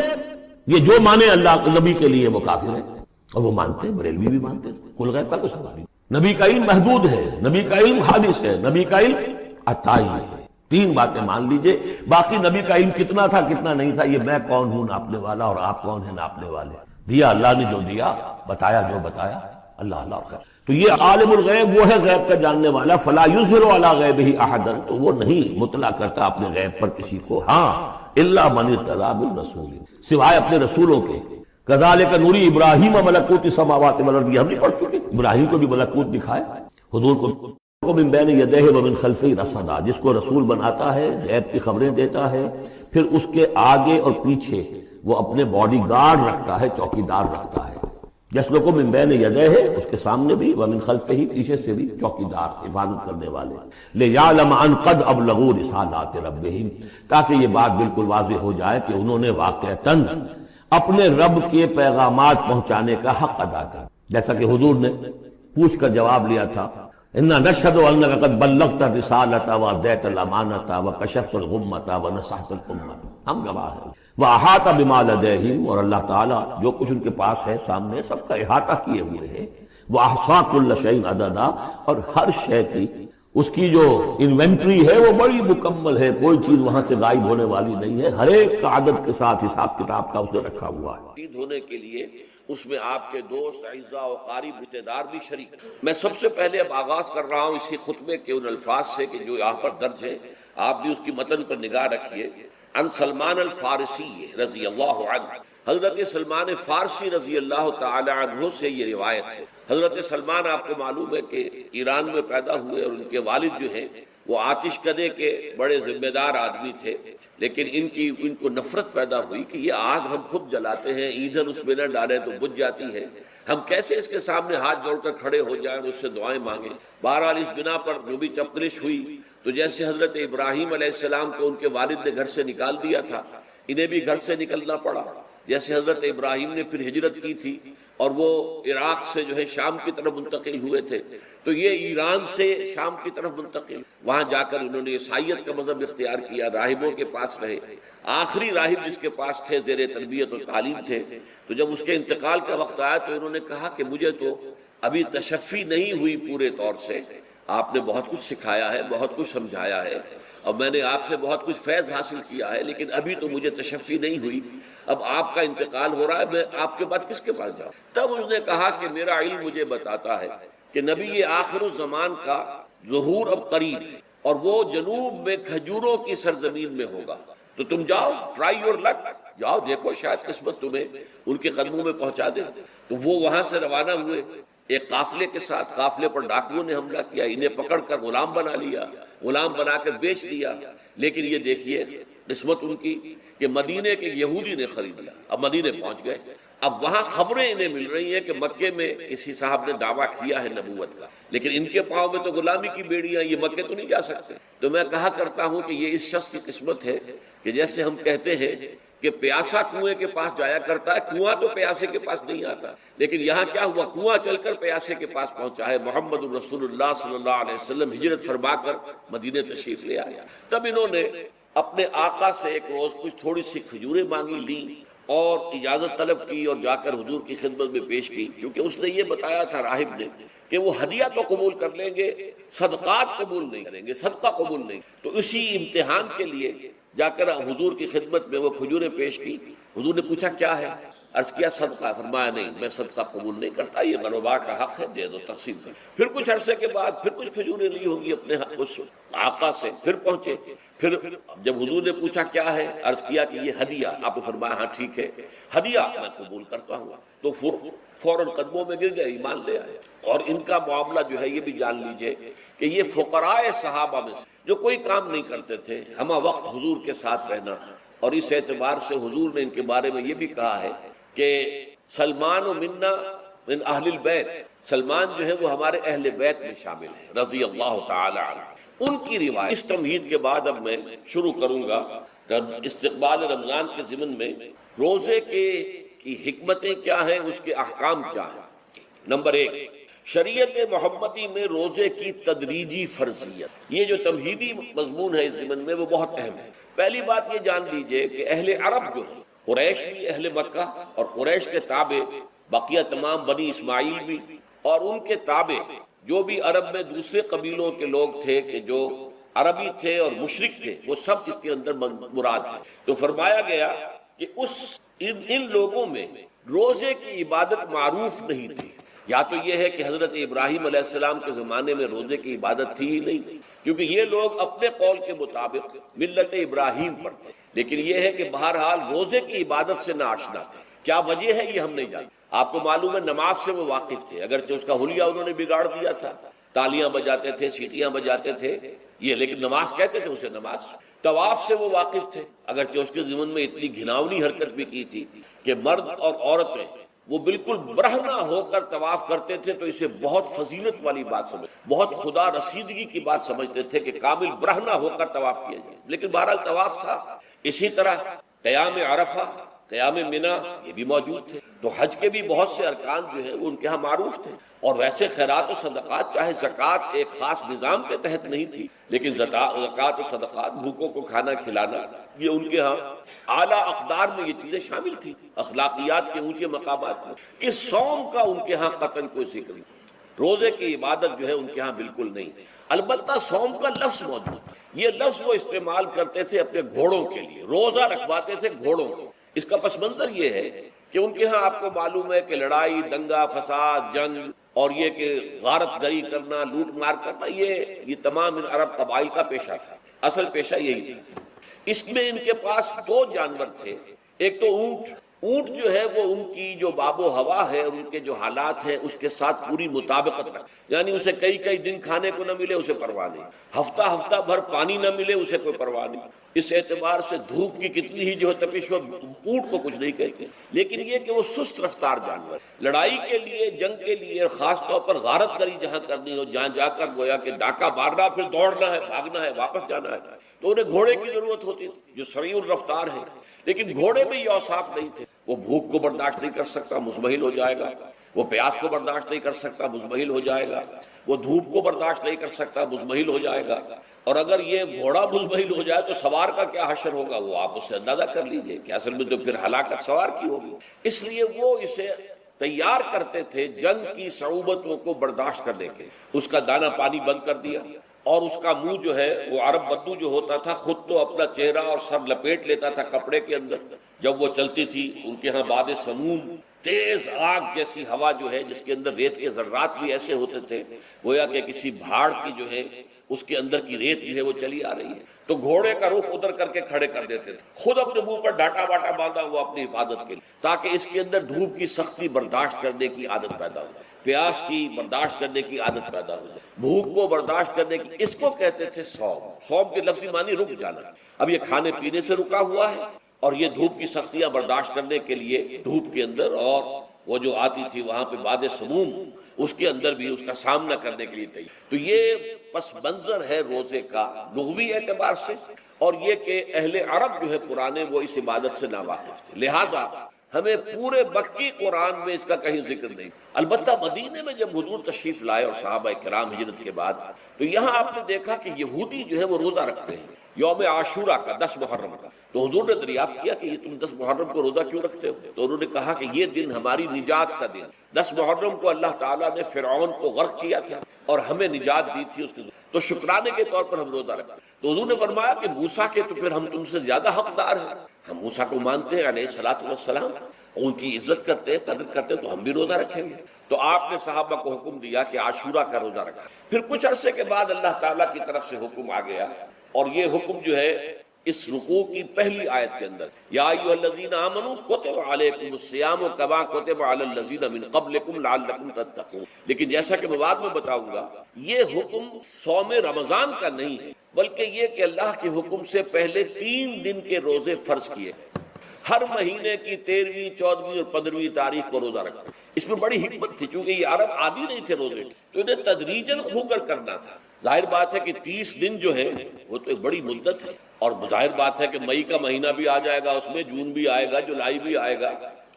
یہ جو مانے اللہ نبی کے لیے وہ کافر ہے، اور وہ مانتے ہیں، بریلوی بھی مانتے ہیں، کل غیب کا کوئی سوال نہیں۔ نبی کا علم محدود ہے، نبی کا علم حادث ہے، نبی کا علم عطائی ہے۔ 3 باتیں مان لیجئے، باقی نبی کا علم کتنا تھا کتنا نہیں تھا یہ میں کون ہوں ناپنے والا اور آپ کون ہیں ناپنے والے؟ دیا اللہ نے جو دیا، بتایا جو بتایا، اللہ خیر۔ تو یہ عالم الغیب وہ ہے غیب کا جاننے والا، فلا یظہر علی غیبہ احدا، تو وہ نہیں مطلع کرتا اپنے غیب پر کسی کو، ہاں الا من ارتضی بالرسول، سوائے اپنے رسولوں کے۔ کذالک نوری ابراہیم ملکوت السماوات والارض، ہم نہیں پڑھ چکے، ابراہیم کو بھی ملکوت دکھایا، حضور کو من بین یدیہ ومن خلفہ رصدا، جس کو رسول بناتا ہے، غیب کی خبریں دیتا ہے، پھر اس کے آگے اور پیچھے وہ اپنے باڈی گارڈ رکھتا ہے، چوکیدار رکھتا ہے۔ جسلو کو من بین یدیہ، اس کے سامنے بھی، ومن خلفہ، پیچھے سے بھی چوکیدار، حفاظت کرنے والے، لیعلم ان قد ابلغوا رسالات ربہم، تاکہ یہ بات بالکل واضح ہو جائے کہ انہوں نے واقعتاً اپنے رب کے پیغامات پہنچانے کا حق ادا کیا، جیسا کہ حضور نے پوچھ کر جواب لیا تھا، انا نشہد انک قد بلغت الرسالۃ وادیت الامانۃ وکشفت الغمۃ ونصحت الامۃ، ہم گواہ ہیں، واحاط بما لدیہم، اور اللہ تعالیٰ جو کچھ ان کے پاس ہے سامنے سب کا احاطہ کیے ہوئے ہے، واحصا کل شیء عددا، اور ہر شے کی اس کی جو انوینٹری ہے وہ بڑی مکمل ہے، کوئی چیز وہاں سے غائب ہونے والی نہیں ہے، ہر ایک کا عدد کے ساتھ حساب کتاب کا اس نے رکھا ہوا ہے۔ شہید ہونے کے لیے اس میں آپ کے دوست، اعزاء و قریب رشتے دار بھی شریک ہیں۔ میں سب سے پہلے اب آغاز کر رہا ہوں اسی خطبے کے ان الفاظ سے کہ جو یہاں پر درج ہے، آپ بھی اس کی متن پر نگاہ رکھیے۔ ان سلمان الفارسی رضی اللہ عنہ، حضرت سلمان فارسی رضی اللہ تعالی عنہ سے یہ روایت ہے۔ حضرت سلمان آپ کو معلوم ہے کہ ایران میں پیدا ہوئے، اور ان کے والد جو ہیں وہ آتش کدے کے بڑے ذمہ دار آدمی تھے، لیکن ان کو نفرت پیدا ہوئی کہ یہ آگ ہم خود جلاتے ہیں، ایندھن اس میں نہ ڈالیں تو بجھ جاتی ہے، ہم کیسے اس کے سامنے ہاتھ جوڑ کر کھڑے ہو جائیں، اس سے دعائیں مانگیں۔ بہرحال اس بنا پر جو بھی چپقلش ہوئی، تو جیسے حضرت ابراہیم علیہ السلام کو ان کے والد نے گھر سے نکال دیا تھا، انہیں بھی گھر سے نکلنا پڑا، جیسے حضرت ابراہیم نے پھر ہجرت کی تھی اور وہ عراق سے جو ہے شام کی طرف منتقل ہوئے تھے، تو یہ ایران سے شام کی طرف منتقل، وہاں جا کر انہوں نے عیسائیت کا مذہب اختیار کیا، راہبوں کے پاس رہے، آخری راہب جس کے پاس تھے زیر تربیت و تعلیم تھے، تو جب اس کے انتقال کا وقت آیا تو انہوں نے کہا کہ مجھے تو ابھی تشفی نہیں ہوئی پورے طور سے، آپ نے بہت کچھ سکھایا ہے، بہت کچھ سمجھایا ہے، اور میں نے آپ سے بہت کچھ فیض حاصل کیا ہے، لیکن ابھی تو مجھے تشفی نہیں ہوئی، اب آپ کا انتقال ہو رہا ہے، میں آپ کے بعد کس کے پاس جاؤں؟ تب اس نے کہا کہ میرا علم مجھے بتاتا ہے کہ نبی آخر الزمان کا ظہور اب قریب ہے، اور وہ جنوب میں کھجوروں کی سرزمین میں ہوگا، تو تم جاؤ، ٹرائی یور لک، جاؤ دیکھو شاید قسمت تمہیں ان کے قدموں میں پہنچا دے۔ تو وہ وہاں سے روانہ ہوئے ایک قافلے کے ساتھ، قافلے پر ڈاکوؤں نے حملہ کیا، انہیں پکڑ کر غلام بنا لیا، غلام بنا کر بیچ دیا، لیکن یہ دیکھیے قسمت ان کی کہ مدینے کے یہودی نے خرید لیا، اب مدینے پہنچ گئے، اب وہاں خبریں انہیں مل رہی ہیں کہ مکے میں کسی صاحب نے دعویٰ کیا ہے نبوت کا، لیکن ان کے پاؤں میں تو غلامی کی بیڑیاں، یہ مکے تو نہیں جا سکتے۔ تو میں کہا کرتا ہوں کہ یہ اس شخص کی قسمت ہے کہ جیسے ہم کہتے ہیں کہ پیاسا کنویں کے پاس جایا کرتا ہے، کنواں تو پیاسے کے پاس نہیں آتا، لیکن یہاں کیا ہوا، کنواں چل کر پیاسے کے پاس پہنچا ہے۔ محمد الرسول اللہ صلی اللہ علیہ وسلم ہجرت فرما کر مدینے تشریف لے آیا، تب انہوں نے اپنے آقا سے ایک روز کچھ تھوڑی سی کھجوریں مانگی، لیں اور اجازت طلب کی اور جا کر حضور کی خدمت میں پیش کی، کیونکہ اس نے یہ بتایا تھا راہب نے کہ وہ ہدیہ تو قبول کر لیں گے، صدقات قبول نہیں کریں گے، صدقہ قبول نہیں۔ تو اسی امتحان کے لیے جا کر حضور کی خدمت میں وہ کھجوریں پیش کی، حضور نے پوچھا کیا ہے، عرض کیا صدقہ، فرمایا نہیں میں صدقہ قبول نہیں کرتا، یہ غربا کا حق ہے، دے دو، تقسیم کر۔ پھر کچھ عرصے کے بعد پھر کچھ کھجوریں لی ہوں گی اپنے اس آقا سے، پھر پہنچے، پھر جب حضور نے پوچھا کیا ہے، عرض کیا کہ یہ ہدیہ، آپ نے فرمایا ہاں ٹھیک ہے، ہدیہ میں قبول کرتا ہوں، تو فوراً قدموں میں گر گئے، ایمان لے آئے۔ اور ان کا معاملہ جو ہے یہ بھی جان لیجئے کہ یہ فقراء صحابہ میں جو کوئی کام نہیں کرتے تھے، ہمہ وقت حضور کے ساتھ رہنا، اور اس اعتبار سے حضور نے ان کے بارے میں یہ بھی کہا ہے کہ سلمان منا من اہل البیت، سلمان جو ہے وہ ہمارے اہل بیت میں شامل ہے رضی اللہ تعالی عنہ۔ ان کی روایت اس تمہید کے بعد اب میں شروع کروں گا استقبال رمضان کے ضمن میں روزے کی حکمتیں کیا ہیں، اس کے احکام کیا ہیں۔ نمبر 1، شریعت محمدی میں روزے کی تدریجی فرضیت، یہ جو تمہیدی مضمون ہے اس ضمن میں وہ بہت اہم ہے۔ پہلی بات یہ جان لیجئے کہ اہل عرب جو ہیں، قریش بھی، اہل مکہ اور قریش کے تابع بقیہ تمام بنی اسماعیل بھی، اور ان کے تابع جو بھی عرب میں دوسرے قبیلوں کے لوگ تھے کہ جو عربی تھے اور مشرک تھے، وہ سب اس کے اندر مراد ہیں۔ تو فرمایا گیا کہ ان لوگوں میں روزے کی عبادت معروف نہیں تھی، یا تو یہ ہے کہ حضرت ابراہیم علیہ السلام کے زمانے میں روزے کی عبادت تھی ہی نہیں، کیونکہ یہ لوگ اپنے قول کے مطابق ملت ابراہیم پر تھے، لیکن یہ ہے کہ بہرحال روزے کی عبادت سے ناآشنا تھے۔ کیا وجہ ہے یہ ہم نہیں جانتے۔ آپ کو معلوم ہے نماز سے وہ واقف تھے، اگرچہ اس کا حلیہ انہوں نے بگاڑ دیا تھا، تالیاں بجاتے تھے، سیٹیاں بجاتے تھے یہ، لیکن نماز کہتے تھے اسے نماز۔ طواف سے وہ واقف تھے، اگرچہ اس کے ضمن میں اتنی گھناؤنی حرکت بھی کی تھی کہ مرد اور عورتیں وہ بالکل برہنہ ہو کر طواف کرتے تھے، تو اسے بہت فضیلت والی بات سمجھ، بہت خدا رسیدگی کی بات سمجھتے تھے کہ کامل برہنہ ہو کر طواف کیا جائے، لیکن بہرحال طواف تھا۔ اسی طرح قیام عرفہ، قیام منی یہ بھی موجود تھے۔ تو حج کے بھی بہت سے ارکان جو ہیں وہ ان کے ہاں معروف تھے، اور ویسے خیرات و صدقات، چاہے زکوٰۃ ایک خاص نظام کے تحت نہیں تھی، لیکن زکوٰۃ و صدقات، بھوکوں کو کھانا کھلانا، یہ ان کے ہاں اعلیٰ اقدار میں یہ چیزیں شامل تھیں، اخلاقیات کے اونچے مقامات میں۔ اس صوم کا ان کے ہاں قطعاً کوئی ذکر نہیں، روزے کی عبادت جو ہے ان کے ہاں بالکل نہیں تھی۔ البتہ صوم کا لفظ موجود، یہ لفظ وہ استعمال کرتے تھے اپنے گھوڑوں کے لیے، روزہ رکھواتے تھے گھوڑوں کو۔ اس کا پس منظر یہ ہے کہ ان کے ہاں آپ کو معلوم ہے کہ لڑائی، دنگا فساد، جنگ، اور یہ کہ غارت گری کرنا، لوٹ مار کرنا، یہ تمام ان عرب قبائل کا پیشہ تھا، اصل پیشہ یہی تھا۔ اس میں ان کے پاس دو جانور تھے، ایک تو اونٹ۔ اونٹ جو ہے وہ ان کی جو باب و ہوا ہے، ان کے جو حالات ہیں اس کے ساتھ پوری مطابقت رکھ، یعنی اسے کئی دن کھانے کو نہ ملے اسے پرواہ نہیں، ہفتہ بھر پانی نہ ملے اسے کوئی پرواہ نہیں۔ اس اعتبار سے دھوپ کی کتنی ہی جو ہے تپش ہو، اونٹ کو کچھ نہیں کہتے، لیکن یہ کہ وہ سست رفتار جانور، لڑائی کے لیے، جنگ کے لیے، خاص طور پر غارت گری جہاں کرنی ہو، جہاں جا کر گویا کہ ڈاکہ مارنا، پھر دوڑنا ہے، بھاگنا ہے، واپس جانا ہے، تو انہیں گھوڑے کی ضرورت ہوتی تھی جو سریع الرفتار ہے، لیکن گھوڑے میں یہ اوصاف نہیں تھے۔ وہ بھوک کو برداشت نہیں کر سکتا، مزمحل ہو جائے گا، وہ پیاس کو برداشت نہیں کر سکتا، مزمحل ہو جائے گا، وہ دھوپ کو برداشت نہیں کر سکتا، مزمحل ہو جائے گا، اور اگر یہ گھوڑا مزمحل ہو جائے تو سوار کا کیا حشر ہوگا، وہ آپ اس سے اندازہ کر لیجئے کہ اصل میں تو پھر ہلاکت سوار کی ہوگی۔ اس لیے وہ اسے تیار کرتے تھے جنگ کی صعوبتوں کو برداشت کرنے کے۔ اس کا دانہ پانی بند کر دیا، اور اس کا منہ جو ہے وہ عرب بدو جو ہوتا تھا خود تو اپنا چہرہ اور سر لپیٹ لیتا تھا کپڑے کے اندر، جب وہ چلتی تھی ان کے ہاں باد سموم، تیز آگ جیسی ہوا جو ہے، جس کے اندر ریت کے ذرات بھی ایسے ہوتے تھے گویا کہ کسی بھاڑ کی جو ہے اس کے اندر کی ریت جو ہے وہ چلی آ رہی ہے، تو گھوڑے کا رخ ادھر کر کے کھڑے کر دیتے تھے، خود اپنے منہ پر ڈاٹا واٹا باندھا ہوا اپنی حفاظت کے لیے، تاکہ اس کے اندر دھوپ کی سختی برداشت کرنے کی عادت پیدا ہو، پیاس کی برداشت کرنے کی عادت پیدا ہو جائے، بھوک کو برداشت کرنے کی۔ اس کو کہتے تھے صوم۔ صوم کے لفظی معنی رک جانا۔ اب یہ کھانے پینے سے رکا ہوا ہے، اور یہ دھوپ کی سختیاں برداشت کرنے کے لیے دھوپ کے اندر، اور وہ جو آتی تھی وہاں پہ باد سموم، اس کے اندر بھی اس کا سامنا کرنے کے لیے تیار۔ تو یہ پس منظر ہے روزے کا لغوی اعتبار سے، اور یہ کہ اہل عرب جو ہے پرانے وہ اس عبادت سے ناواقف تھے، لہٰذا ہمیں پورے مکی قرآن میں اس کا کہیں ذکر نہیں۔ البتہ مدینے میں جب حضور تشریف لائے اور صحابہ کرام ہجرت کے بعد، تو یہاں آپ نے دیکھا کہ یہودی جو ہے وہ روزہ رکھتے ہیں یوم عاشورہ کا، 10 محرم کا۔ تو حضور نے دریافت کیا کہ یہ تم 10 محرم کو روزہ کیوں رکھتے ہو؟ تو انہوں نے کہا کہ یہ دن ہماری نجات کا دن، 10 محرم کو اللہ تعالیٰ نے فرعون کو غرق کیا تھا اور ہمیں نجات دی تھی اس کے، تو شکرانے کے طور پر ہم روزہ رکھتے ہیں۔ تو حضور نے فرمایا کہ موسیٰ کے تو پھر ہم تم سے زیادہ حقدار ہیں، ہم موسیٰ کو مانتے ہیں علیہ الصلوۃ والسلام، ان کی عزت کرتے ہیں، قدر کرتے ہیں، تو ہم بھی روزہ رکھیں گے۔ تو آپ نے صحابہ کو حکم دیا کہ عاشورہ کا روزہ رکھا۔ پھر کچھ عرصے کے بعد اللہ تعالیٰ کی طرف سے حکم آ گیا، اور یہ حکم جو ہے اس رکوع کی پہلی آیت کے اندر، یا ایھا الذین آمنوا کتب علیکم الصیام کما کتب علی الذین من قبلکم لعلکم تتقون۔ لیکن جیسا کہ میں بعد میں بتاؤں گا، یہ حکم صوم رمضان کا نہیں ہے، بلکہ یہ کہ اللہ کے حکم سے پہلے 3 دن کے روزے فرض کیے، ہر مہینے کی 13ویں، 14ویں اور 15ویں تاریخ کو روزہ رکھا۔ اس میں بڑی حکمت تھی، چونکہ یہ عرب عادی نہیں تھے روزے، تو انہیں تدریجاً خو کر کرنا تھا۔ ظاہر بات ہے کہ 30 دن جو ہے وہ تو ایک بڑی مدت ہے، اور ظاہر بات ہے کہ مئی کا مہینہ بھی آ جائے گا، اس میں جون بھی آئے گا، جولائی بھی آئے گا،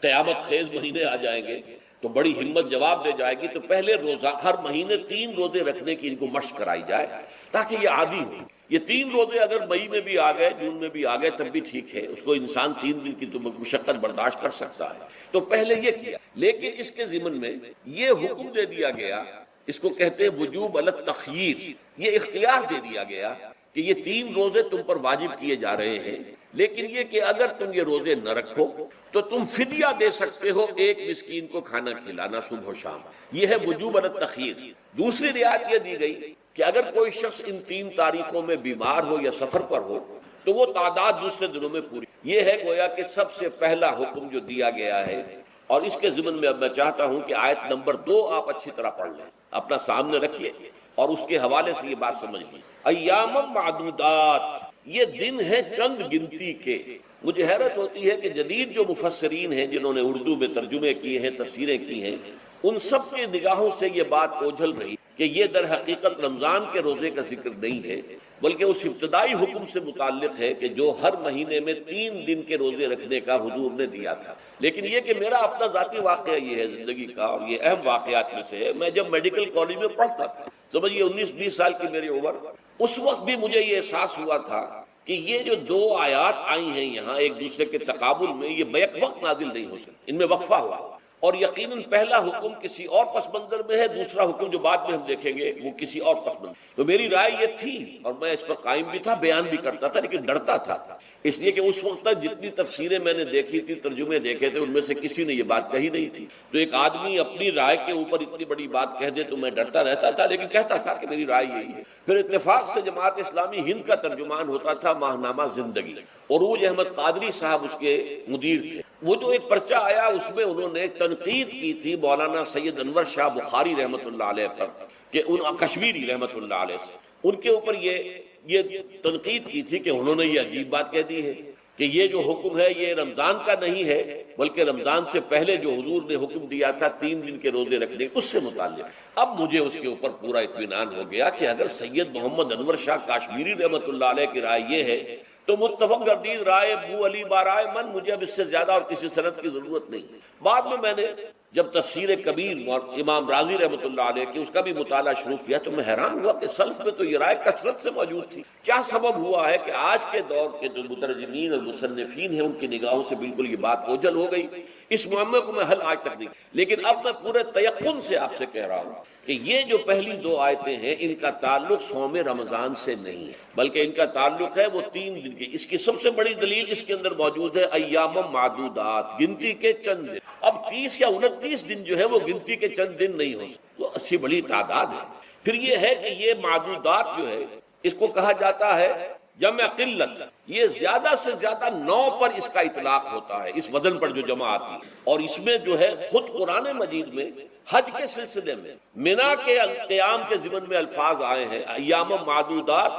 قیامت خیز مہینے آ جائیں گے، تو بڑی ہمت جواب دے جائے گی۔ تو پہلے روزہ ہر مہینے 3 روزے رکھنے کی ان کو مشق کرائی جائے تاکہ یہ عادی ہو۔ یہ 3 روزے اگر مئی میں بھی آ گئے، جون میں بھی آ گئے، تب بھی ٹھیک ہے، اس کو انسان 3 دن کی تو مشقت برداشت کر سکتا ہے۔ تو پہلے یہ کیا، لیکن اس کے ضمن میں یہ حکم دے دیا گیا، اس کو کہتے ہیں وجوب علی التخییر، یہ اختیار دے دیا گیا کہ یہ 3 روزے تم پر واجب کیے جا رہے ہیں، لیکن یہ کہ اگر تم یہ روزے نہ رکھو تو تم فدیہ دے سکتے ہو ایک مسکین کو کھانا کھلانا صبح و شام. یہ ہے وجوب التخییر. دوسری رعایت یہ دی گئی کہ اگر کوئی شخص ان 3 تاریخوں میں بیمار ہو یا سفر پر ہو تو وہ تعداد دوسرے دنوں میں پوری. یہ ہے گویا کہ سب سے پہلا حکم جو دیا گیا ہے. اور اس کے ضمن میں اب میں چاہتا ہوں کہ آیت نمبر 2 آپ اچھی طرح پڑھ لیں، اپنا سامنے رکھیے اور اس کے حوالے سے یہ بات سمجھ لیجیے. ایام معدودات، یہ دن ہیں چند گنتی کے. مجھے حیرت ہوتی ہے کہ جدید جو مفسرین ہیں جنہوں نے اردو میں ترجمے کیے ہیں، تفسیریں کی ہیں، ان سب کی نگاہوں سے یہ بات اوجھل رہی کہ یہ در حقیقت رمضان کے روزے کا ذکر نہیں ہے، بلکہ اس ابتدائی حکم سے متعلق ہے کہ جو ہر مہینے میں 3 دن کے روزے رکھنے کا حضور نے دیا تھا. لیکن یہ کہ میرا اپنا ذاتی واقعہ یہ ہے زندگی کا، اور یہ اہم واقعات میں سے ہے. میں جب میڈیکل کالج میں پڑھتا تھا، سمجھیے 19-20 سال کی میری عمر، اس وقت بھی مجھے یہ احساس ہوا تھا کہ یہ جو 2 آیات آئی ہیں یہاں ایک دوسرے کے تقابل میں، یہ بیک وقت نازل نہیں ہو سکتی، ان میں وقفہ ہوا. اور یقیناً پہلا حکم کسی اور پس منظر میں ہے، دوسرا حکم جو بعد میں ہم دیکھیں گے وہ کسی اور پس منظر. تو میری رائے یہ تھی اور میں اس پر قائم بھی تھا، بیان بھی کرتا تھا، لیکن ڈرتا تھا، اس لیے کہ اس وقت تک جتنی تفسیریں میں نے دیکھی تھی، ترجمے دیکھے تھے، ان میں سے کسی نے یہ بات کہی نہیں تھی. تو ایک آدمی اپنی رائے کے اوپر اتنی بڑی بات کہہ دے تو میں ڈرتا رہتا تھا، لیکن کہتا تھا کہ میری رائے یہی ہے. پھر اتفاق سے جماعت اسلامی ہند کا ترجمان ہوتا تھا ماہنامہ زندگی، عروج احمد قادری صاحب اس کے مدیر تھے. وہ جو ایک پرچہ آیا اس میں انہوں نے تنقید کی تھی مولانا سید انور شاہ بخاری رحمۃ اللہ علیہ پر، کہ ان کشمیری رحمۃ اللہ علیہ سے ان کے اوپر یہ تنقید کی تھی کہ انہوں نے یہ عجیب بات کہہ دی ہے کہ یہ جو حکم ہے یہ رمضان کا نہیں ہے، بلکہ رمضان سے پہلے جو حضور نے حکم دیا تھا 3 دن کے روزے رکھنے اس سے متعلق. اب مجھے اس کے اوپر پورا اطمینان ہو گیا کہ اگر سید محمد انور شاہ کاشمیری رحمۃ اللہ علیہ کی رائے یہ ہے تو متفق گردید رائے ابو علی بارائے من، مجھے اب اس سے زیادہ اور کسی سند کی ضرورت نہیں. بعد میں نے جب تفسیر کبیر امام رازی رحمۃ اللہ علیہ کی اس کا بھی مطالعہ شروع کیا تو میں حیران ہوا کہ سلف میں تو یہ رائے کثرت سے موجود تھی. کیا سبب ہوا ہے کہ آج کے دور کے جو مترجمین اور مصنفین ہیں ان کی نگاہوں سے بالکل یہ بات اوجھل ہو گئی؟ اس معاملے کو میں حل آج تک نہیں، لیکن اب میں پورے تیقن سے آپ سے کہہ رہا ہوں کہ یہ جو پہلی 2 آیتیں ہیں ان کا تعلق صوم رمضان سے نہیں ہے، بلکہ ان کا تعلق ہے وہ 3 دن کی. اس کی سب سے بڑی دلیل اس کے اندر موجود ہے ایام معدودات، گنتی کے چند دن. اب 30 یا 29 دن جو ہے وہ گنتی کے چند دن نہیں ہو سکتے، وہ اچھی بڑی تعداد ہے. پھر یہ ہے کہ یہ معدودات جو ہے اس کو کہا جاتا ہے جمع قلت، یہ زیادہ سے زیادہ 9 پر اس کا اطلاق ہوتا ہے، اس وزن پر جو جمع آتی ہے. اور اس میں جو ہے خود قرآن مجید میں حج کے سلسلے میں منا کے قیام کے ضمن میں الفاظ آئے ہیں ایام معدودات،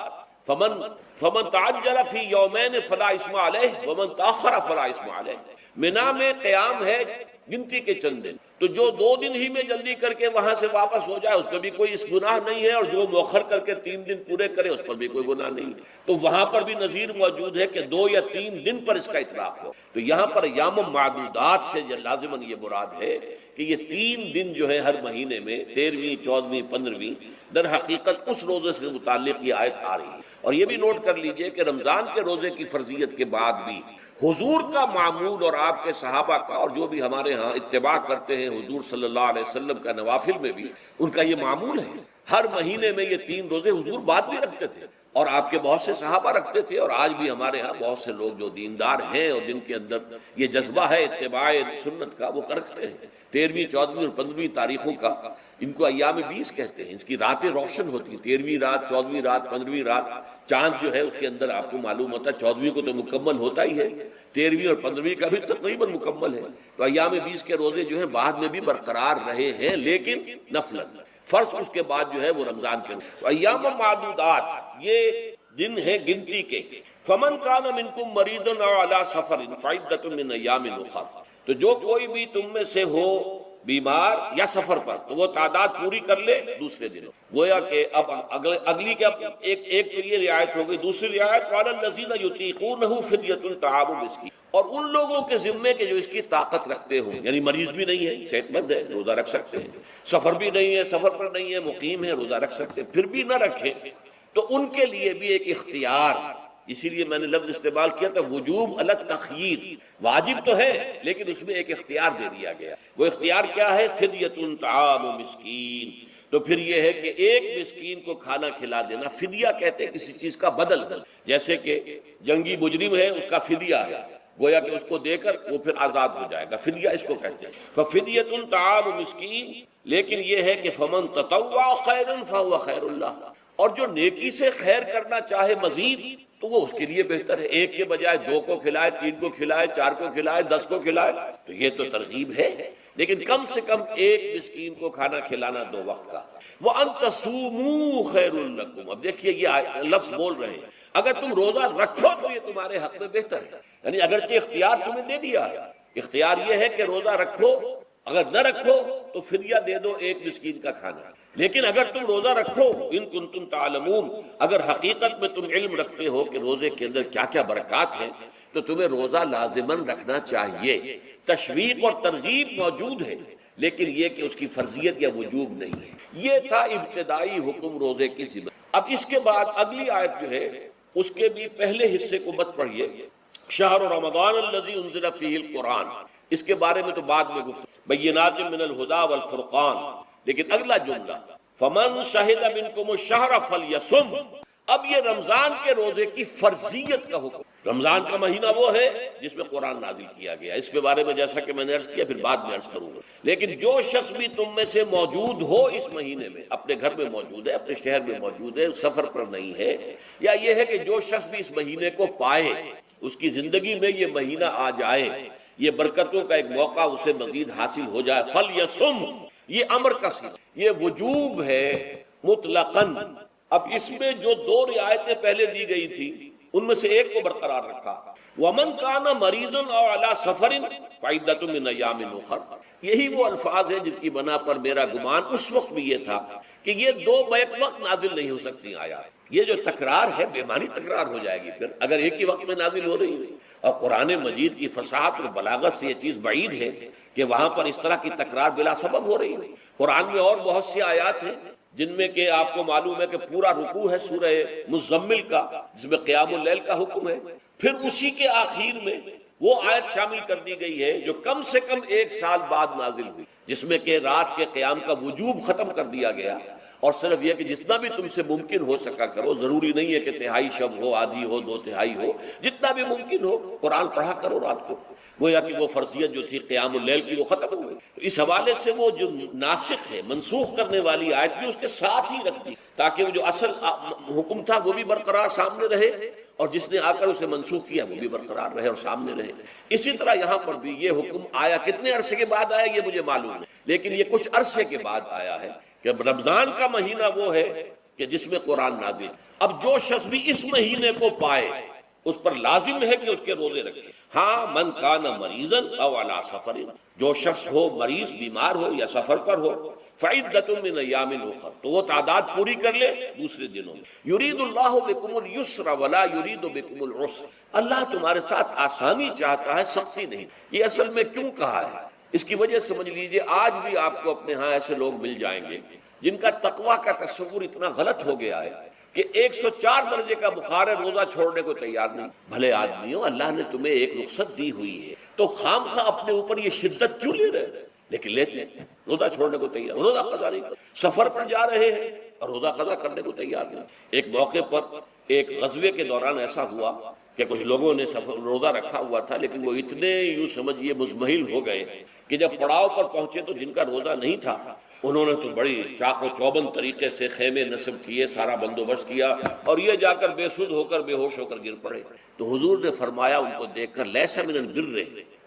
فمن تعجل فی یومین فلا اسم علیہ ومن تاخر فلا اسم علیہ. منا میں قیام ہے گنتی کے چند دن، تو جو 2 دن ہی میں جلدی کر کے وہاں سے واپس ہو جائے اس پر بھی کوئی اس گناہ نہیں ہے، اور جو مؤخر کر کے 3 دن پورے کرے اس پر بھی کوئی گناہ نہیں ہے. تو وہاں پر بھی نظیر موجود ہے کہ 2 یا 3 دن پر اس کا اطلاق ہو. تو یہاں پر ایام معدودات سے لازماً یہ مراد ہے کہ یہ 3 دن جو ہے ہر مہینے میں 13ویں 14ویں 15ویں در حقیقت اس روزے سے متعلق یہ آیت آ رہی ہے. اور یہ بھی نوٹ کر لیجئے کہ رمضان کے روزے کی فرضیت کے بعد بھی حضور کا معمول اور آپ کے صحابہ کا اور جو بھی ہمارے ہاں اتباع کرتے ہیں حضور صلی اللہ علیہ وسلم کا نوافل میں بھی ان کا یہ معمول ہے. ہر مہینے میں یہ 3 روزے حضور بعد بھی رکھتے تھے اور آپ کے بہت سے صحابہ رکھتے تھے، اور آج بھی ہمارے ہاں بہت سے لوگ جو دیندار ہیں اور جن کے اندر یہ جذبہ ہے اتباع سنت کا وہ کرتے ہیں. 13ویں 14ویں اور 15ویں تاریخوں کا ان کو ایام 20 کہتے ہیں. اس کی راتیں روشن ہوتی ہیں، 13ویں رات 14ویں رات 15ویں رات. چاند جو ہے اس کے اندر آپ کو معلوم ہوتا ہے 14ویں کو تو مکمل ہوتا ہی ہے، 13ویں اور 15ویں کا بھی تقریباً مکمل ہے. تو ایام 20 کے روزے جو ہیں بعد میں بھی برقرار رہے ہیں، لیکن نفلاً. فرض اس کے بعد جو ہے وہ رمضان کے روزے. ایام معدودات یہ دن ہیں گنتی کے. فمن کان منکم مریض او علی سفر فعدۃ من ایام اخر، تو جو کوئی بھی تم میں سے ہو بیمار یا سفر پر تو وہ تعداد پوری کر لے دوسرے دنوں. گویا کہ اب اگلی کے ایک تو یہ رعایت ہو گئی. دوسری رعایت قال الذین یطیقونہ فدیۃ طعام مسکین، اور ان لوگوں کے ذمے کے جو اس کی طاقت رکھتے ہوں، یعنی مریض بھی نہیں ہے، صحت مند ہے، روزہ رکھ سکتے ہیں، سفر بھی نہیں ہے، سفر پر نہیں ہے، مقیم ہے، روزہ رکھ سکتے ہیں، پھر بھی نہ رکھیں تو ان کے لیے بھی ایک اختیار. اسی لیے میں نے لفظ استعمال کیا تھا وجوب علی التخییر. واجب تو ہے لیکن اس میں ایک اختیار دے دیا گیا. وہ اختیار کیا ہے؟ فدیۃ طعام مسکین. تو پھر یہ ہے کہ ایک مسکین کو کھانا کھلا دینا، فدیہ کہتے ہیں کسی چیز کا بدل ہے، جیسے کہ جنگی مجرم ہے اس کا فدیہ ہے، گویا کہ اس کو دے کر وہ پھر آزاد ہو جائے گا، فدیہ اس کو کہتے ہیں۔ ففدیۃ طعام مسکین، لیکن یہ ہے کہ فمن تطوع خیرا فهو خیر اللہ، اور جو نیکی سے خیر کرنا چاہے مزید تو وہ اس کے لیے بہتر ہے، ایک کے بجائے 2 کو کھلائے، 3 کو کھلائے، 4 کو کھلائے، 10 کو کھلائے، تو یہ تو ترغیب ہے، لیکن کم سے کم ایک مسکین کو کھانا کھلانا 2 وقت کا۔ وَأَن تَصُومُوا خَيْرٌ لَكُمْ، اب دیکھیے یہ لفظ بول رہے ہیں، اگر تم روزہ رکھو تو یہ تمہارے حق میں بہتر ہے، یعنی اگرچہ اختیار تمہیں دے دیا ہے، اختیار یہ ہے کہ روزہ رکھو، اگر نہ رکھو تو فدیہ دے دو ایک مسکین کا کھانا، لیکن اگر تم روزہ رکھو، ان کنتم تعلمون، اگر حقیقت میں تم علم رکھتے ہو کہ روزے کے اندر کیا کیا برکات ہیں، تو تمہیں روزہ لازماً رکھنا چاہیے۔ تشویق اور ترغیب موجود ہے، لیکن یہ کہ اس کی فرضیت یا وجوب نہیں ہے۔ یہ تھا ابتدائی حکم روزے کی ذمہ۔ اب اس کے بعد اگلی آیت جو ہے اس کے بھی پہلے حصے کو مت پڑھیے، شہر رمضان الذی انزل فیہ القرآن، اس کے بارے میں تو بعد میں گفتگو، بینات من الہدی والفرقان، لیکن اگلا جملہ فمن شہد منکم الشہر فلیصم، اب یہ رمضان کے روزے کی فرضیت کا حکم۔ رمضان کا مہینہ وہ ہے جس میں قرآن نازل کیا گیا، اس کے بارے میں جیسا کہ میں نے عرض کیا پھر بعد میں عرض کروں گا، لیکن جو شخص بھی تم میں سے موجود ہو اس مہینے میں، اپنے گھر میں موجود ہے، اپنے شہر میں موجود ہے، سفر پر نہیں ہے، یا یہ ہے کہ جو شخص بھی اس مہینے کو پائے، اس کی زندگی میں یہ مہینہ آ جائے، یہ برکتوں کا ایک موقع اسے مزید حاصل ہو جائے، فلیصم، یہ امر کا صیغہ، یہ وجوب ہے مطلقاً۔ اب اس میں جو 2 رعایتیں پہلے دی گئی تھی ان میں سے ایک کو برقرار رکھا، وَمَنْ كَانَ مَرِيضًا أَوْ عَلَى سَفَرٍ فَعِدَّةٌ مِّنْ أَيَّامٍ أُخَرَ، یہی وہ الفاظ ہیں جن کی بنا پر میرا گمان اس وقت بھی یہ تھا کہ یہ 2 بیک وقت نازل نہیں ہو سکتی آیات، یہ جو تکرار ہے بے معنی تکرار ہو جائے گی پھر اگر ایک ہی وقت میں نازل ہو رہی ہے، اور قرآن مجید کی فصاحت اور بلاغت سے یہ چیز بعید ہے کہ وہاں پر اس طرح کی تکرار بلا سبب ہو رہی ہے۔ قرآن میں اور بہت سی آیات ہیں جن میں کہ آپ کو معلوم ہے کہ پورا رکوع ہے سورہ مزمل کا، جس میں قیام اللیل کا حکم ہے، پھر اسی کے آخر میں وہ آیت شامل کر دی گئی ہے جو کم سے کم 1 سال بعد نازل ہوئی، جس میں کہ رات کے قیام کا وجوب ختم کر دیا گیا، اور صرف یہ کہ جتنا بھی تم سے ممکن ہو سکا کرو، ضروری نہیں ہے کہ تہائی شب ہو، آدھی ہو، 2/3 ہو، جتنا بھی ممکن ہو قرآن پڑھا کرو رات کو، گویا کہ وہ فرضیت جو تھی قیام اللیل کی وہ ختم ہو گئی۔ اس حوالے سے وہ جو ناسخ ہے، منسوخ کرنے والی آیت بھی اس کے ساتھ ہی رکھ دی تاکہ وہ جو اصل حکم تھا وہ بھی برقرار سامنے رہے، اور جس نے آ کر اسے منسوخ کیا وہ بھی برقرار رہے اور سامنے رہے۔ اسی طرح یہاں پر بھی یہ حکم آیا، کتنے عرصے کے بعد آیا یہ مجھے معلوم ہے، لیکن یہ کچھ عرصے کے بعد آیا ہے کہ رمضان کا مہینہ وہ ہے کہ جس میں قرآن نازل۔ اب جو شخص بھی اس مہینے کو پائے اس پر لازم ہے کہ اس کے روزے رکھے۔ ہاں، من کان مریضا او علی سفر، جو شخص ہو مریض، بیمار ہو یا سفر پر ہو، فعدۃ من ایام اخر، تو وہ تعداد پوری کر لے دوسرے دنوں میں۔ یرید اللہ بکم اليسر ولا یرید بکم العسر، اللہ تمہارے ساتھ آسانی چاہتا ہے، سختی نہیں۔ یہ اصل میں کیوں کہا ہے اس کی وجہ سمجھ لیجئے، آج بھی آپ کو اپنے ہاں ایسے لوگ مل جائیں گے جن کا تقویٰ کا تصور اتنا غلط ہو گیا ہے کہ 104 درجے کا بخار ہے، روزہ چھوڑنے کو تیار نہیں۔ بھلے آدمی ہو، اللہ نے تمہیں ایک رخصت دی ہوئی ہے تو خام خواہ اپنے اوپر یہ شدت کیوں لے رہے ہیں؟ لیکن لیتے ہیں، روزہ چھوڑنے کو تیار، روزہ قضا نہیں کرتے، سفر پر جا رہے ہیں اور روزہ قضا کرنے کو تیار نہیں۔ ایک موقع پر ایک غزوے کے دوران ایسا ہوا کہ کچھ لوگوں نے روزہ رکھا ہوا تھا، لیکن وہ اتنے یوں سمجھیے مزمحل ہو گئے کہ جب پڑاؤ پر پہنچے تو جن کا روزہ نہیں تھا انہوں نے تو بڑی چاق و چوبند طریقے سے خیمے نصب کیے، سارا بندوبست کیا، اور یہ جا کر بے سود ہو کر بے ہوش ہو کر گر پڑے۔ تو حضور نے فرمایا ان کو دیکھ کر، لیس من البر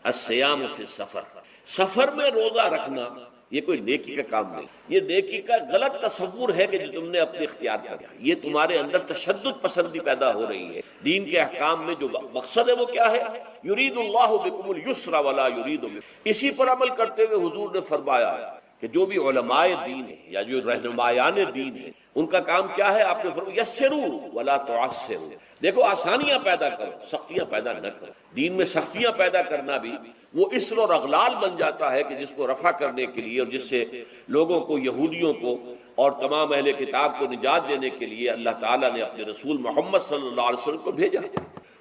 الصیام فی السفر، سفر میں روزہ رکھنا یہ کوئی نیکی کا کام نہیں، یہ نیکی کا غلط تصور ہے کہ جو تم نے اپنے اختیار کیا، یہ تمہارے اندر تشدد پسندی پیدا ہو رہی ہے۔ دین کے احکام میں جو مقصد ہے وہ کیا ہے؟ یرید اللہ بکم اليسر ولا یرید بکم، اسی پر عمل کرتے ہوئے حضور نے فرمایا کہ جو بھی علماء دین ہیں یا جو رہنمایان دین ہیں ان کا کام کیا ہے؟ آپ نے فرمایا یسروا ولا تعسروا، دیکھو آسانیاں پیدا کرو، سختیاں پیدا نہ کرو۔ دین میں سختیاں پیدا کرنا بھی وہ اسر اور اغلال بن جاتا ہے کہ جس کو رفع کرنے کے لیے اور جس سے لوگوں کو، یہودیوں کو اور تمام اہل کتاب کو نجات دینے کے لیے اللہ تعالیٰ نے اپنے رسول محمد صلی اللہ علیہ وسلم کو بھیجا۔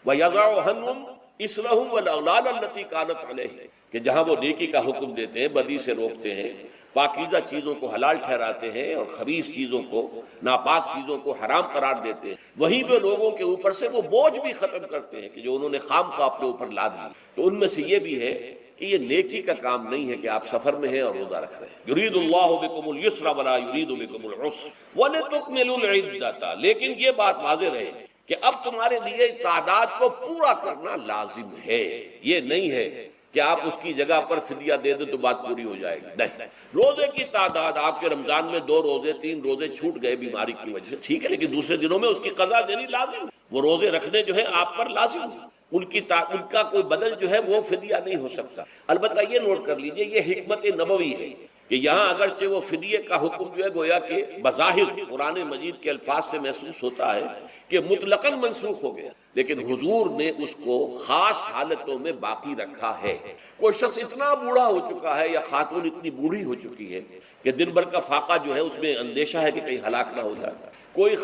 وَيَضَعُ عَنْهُمْ إِصْرَهُمْ وَالْأَغْلَالَ الَّتِي كَانَتْ عَلَيْهِمْ، کہ جہاں وہ نیکی کا حکم دیتے ہیں، بدی سے روکتے ہیں، پاکیزہ چیزوں کو حلال ٹھہراتے ہیں اور خبیث چیزوں کو، ناپاک چیزوں کو حرام قرار دیتے ہیں، وہیں پہ لوگوں کے اوپر سے وہ بوجھ بھی ختم کرتے ہیں کہ جو انہوں نے خام خواہ اپنے اوپر لاد لی۔ تو ان میں سے یہ بھی ہے کہ یہ نیکی کا کام نہیں ہے کہ آپ سفر میں ہیں اور روزہ رکھ رہے ہیں۔ یرید اللہ بکم اليسر ولا یرید بکم العسر ولتکملوا العدۃ، لیکن یہ بات واضح رہے کہ اب تمہارے لیے تعداد کو پورا کرنا لازم ہے، یہ نہیں ہے کہ آپ اس کی جگہ پر فدیہ دے دیں تو بات پوری ہو جائے گی، نہیں۔ روزے کی تعداد آپ کے رمضان میں 2 روزے 3 روزے چھوٹ گئے بیماری کی وجہ سے، ٹھیک ہے، لیکن دوسرے دنوں میں اس کی قضا دینی لازم ہے، وہ روزے رکھنے جو ہے آپ پر لازم ہے، ان کا کوئی بدل جو ہے وہ فدیہ نہیں ہو سکتا۔ البتہ یہ نوٹ کر لیجئے، یہ حکمت نبوی ہے کہ یہاں اگرچہ وہ فدیے کا حکم جو ہے گویا کہ بظاہر قرآن مجید کے الفاظ سے محسوس ہوتا ہے کہ مطلقاً منسوخ ہو گیا، لیکن حضور نے اس کو خاص حالتوں میں باقی رکھا ہے۔ کوئی شخص اتنا بوڑھا ہو چکا ہے یا خاتون اتنی بوڑھی ہو چکی ہے کہ دن بھر کا فاقہ جو ہے اس میں اندیشہ ہے کہ کہیں ہلاک نہ ہو جائے، کوئی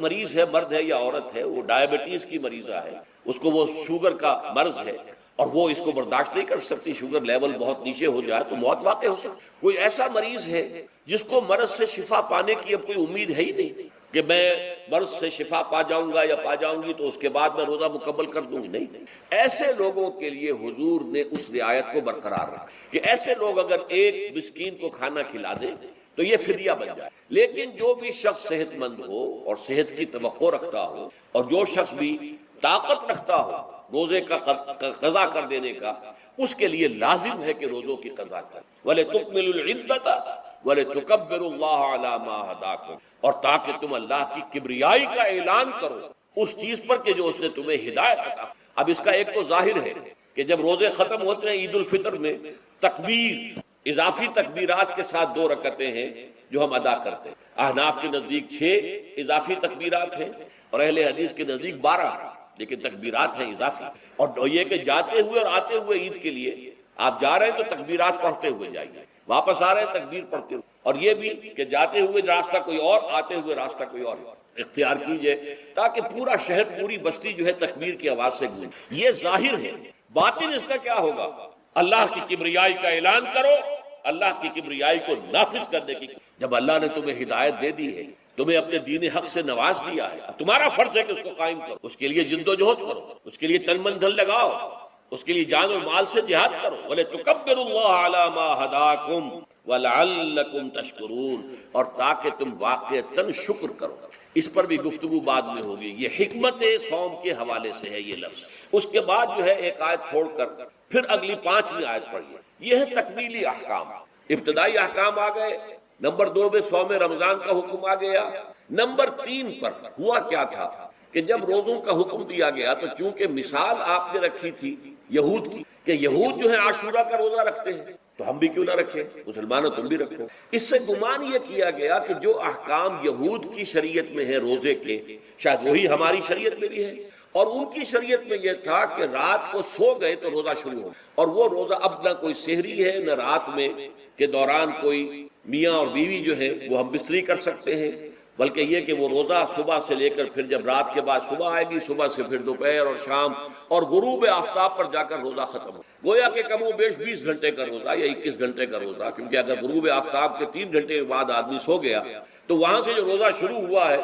مریض ہے، مرد ہے یا عورت ہے، وہ ڈائبٹیز کی مریضہ ہے، اس کو وہ شوگر کا مرض ہے اور وہ اس کو برداشت نہیں کر سکتی، شوگر لیول بہت نیچے ہو جائے تو موت واقع ہو سکتی۔ کوئی ایسا مریض ہے جس کو مرض سے شفا پانے کی اب کوئی امید ہے ہی نہیں کہ میں مرض سے شفا پا جاؤں گا یا پا جاؤں گی تو اس کے بعد میں روزہ مکمل کر دوں گی، نہیں۔ ایسے لوگوں کے لیے حضور نے اس رعایت کو برقرار رکھا کہ ایسے لوگ اگر ایک مسکین کو کھانا کھلا دیں تو یہ فدیہ بن جائے، لیکن جو بھی شخص صحت مند ہو اور صحت کی توقع رکھتا ہو اور جو شخص بھی طاقت رکھتا ہو روزے کا قضا کر دینے کا، اس کے لیے لازم ہے کہ روزوں کی قضا کرے۔ وَلِتُكْمِلُوا الْعِدَّةَ وَلِتُكَبِّرُوا اللَّهَ عَلَى مَا هَدَاكُمْ، اور تاکہ تم اللہ کی کبریائی کا اعلان کرو اس چیز پر کہ جو اس نے تمہیں ہدایت عطا۔ اب اس کا ایک تو ظاہر ہے کہ جب روزے ختم ہوتے ہیں عید الفطر میں تکبیر، اضافی تکبیرات کے ساتھ 2 رکعتیں ہیں جو ہم ادا کرتے ہیں۔ احناف کے نزدیک 6 اضافی تکبیرات ہیں اور اہل حدیث کے نزدیک 12، لیکن تکبیرات ہیں اضافی۔ اور یہ کہ جاتے ہوئے اور آتے ہوئے عید کے لیے آپ جا رہے ہیں تو تکبیرات پڑھتے ہوئے جائیے، واپس آ رہے ہیں تکبیر پڑھتے ہوئے، اور یہ بھی کہ جاتے ہوئے راستہ کوئی اور، آتے ہوئے راستہ کوئی اور اختیار کیجئے تاکہ پورا شہر، پوری بستی جو ہے تکبیر کی آواز سے گونجے۔ یہ ظاہر ہے، باطن اس کا کیا ہوگا؟ اللہ کی کبریائی کا اعلان کرو، اللہ کی کبریائی کو نافذ کرنے کی۔ جب اللہ نے تمہیں ہدایت دے دی ہے، تمہیں اپنے دین حق سے نواز دیا ہے، تمہارا فرض ہے کہ اس کو قائم کرو، اس کے لیے جد و جہد کرو، اس کے لیے تن من دھن لگاؤ، اس کے لیے جان اور مال سے جہاد کرو۔ وَلِتُكَبِّرُوا اللَّهَ عَلَى مَا هَدَاكُمْ وَلَعَلَّكُمْ تَشْكُرُونَ، اور تاکہ تم واقعتاً شکر کرو۔ اس پر بھی گفتگو بعد میں ہوگی، یہ حکمت صوم کے حوالے سے ہے یہ لفظ۔ اس کے بعد جو ہے ایک آیت چھوڑ کر پھر اگلی 5ویں آیت پڑھیے، یہ ہے تکمیلی احکام۔ ابتدائی احکام آ گئے، نمبر 2 میں صوم رمضان کا حکم آ گیا، نمبر 3 پر ہوا کیا تھا کہ جب روزوں کا حکم دیا گیا تو چونکہ مثال آپ نے رکھی تھی یہود کی کہ یہود جو ہے عاشورہ کا روزہ رکھتے ہیں تو ہم بھی کیوں نہ رکھیں، مسلمانوں تم بھی رکھو۔ اس سے گمان یہ کیا گیا کہ جو احکام یہود کی شریعت میں ہے روزے کے، شاید وہی ہماری شریعت میں بھی ہے، اور ان کی شریعت میں یہ تھا کہ رات کو سو گئے تو روزہ شروع ہو، اور وہ روزہ اب نہ کوئی سحری ہے نہ رات میں کے دوران کوئی میاں اور بیوی جو ہے وہ ہم بستری کر سکتے ہیں، بلکہ یہ کہ وہ روزہ صبح سے لے کر پھر جب رات کے بعد صبح آئے گی، صبح سے پھر دوپہر اور شام اور غروب آفتاب پر جا کر روزہ ختم ہو، گویا کہ کم و بیش 20 گھنٹے کا روزہ یا 21 گھنٹے کا روزہ، کیونکہ اگر غروب آفتاب کے 3 گھنٹے کے بعد آدمی سو گیا تو وہاں سے جو روزہ شروع ہوا ہے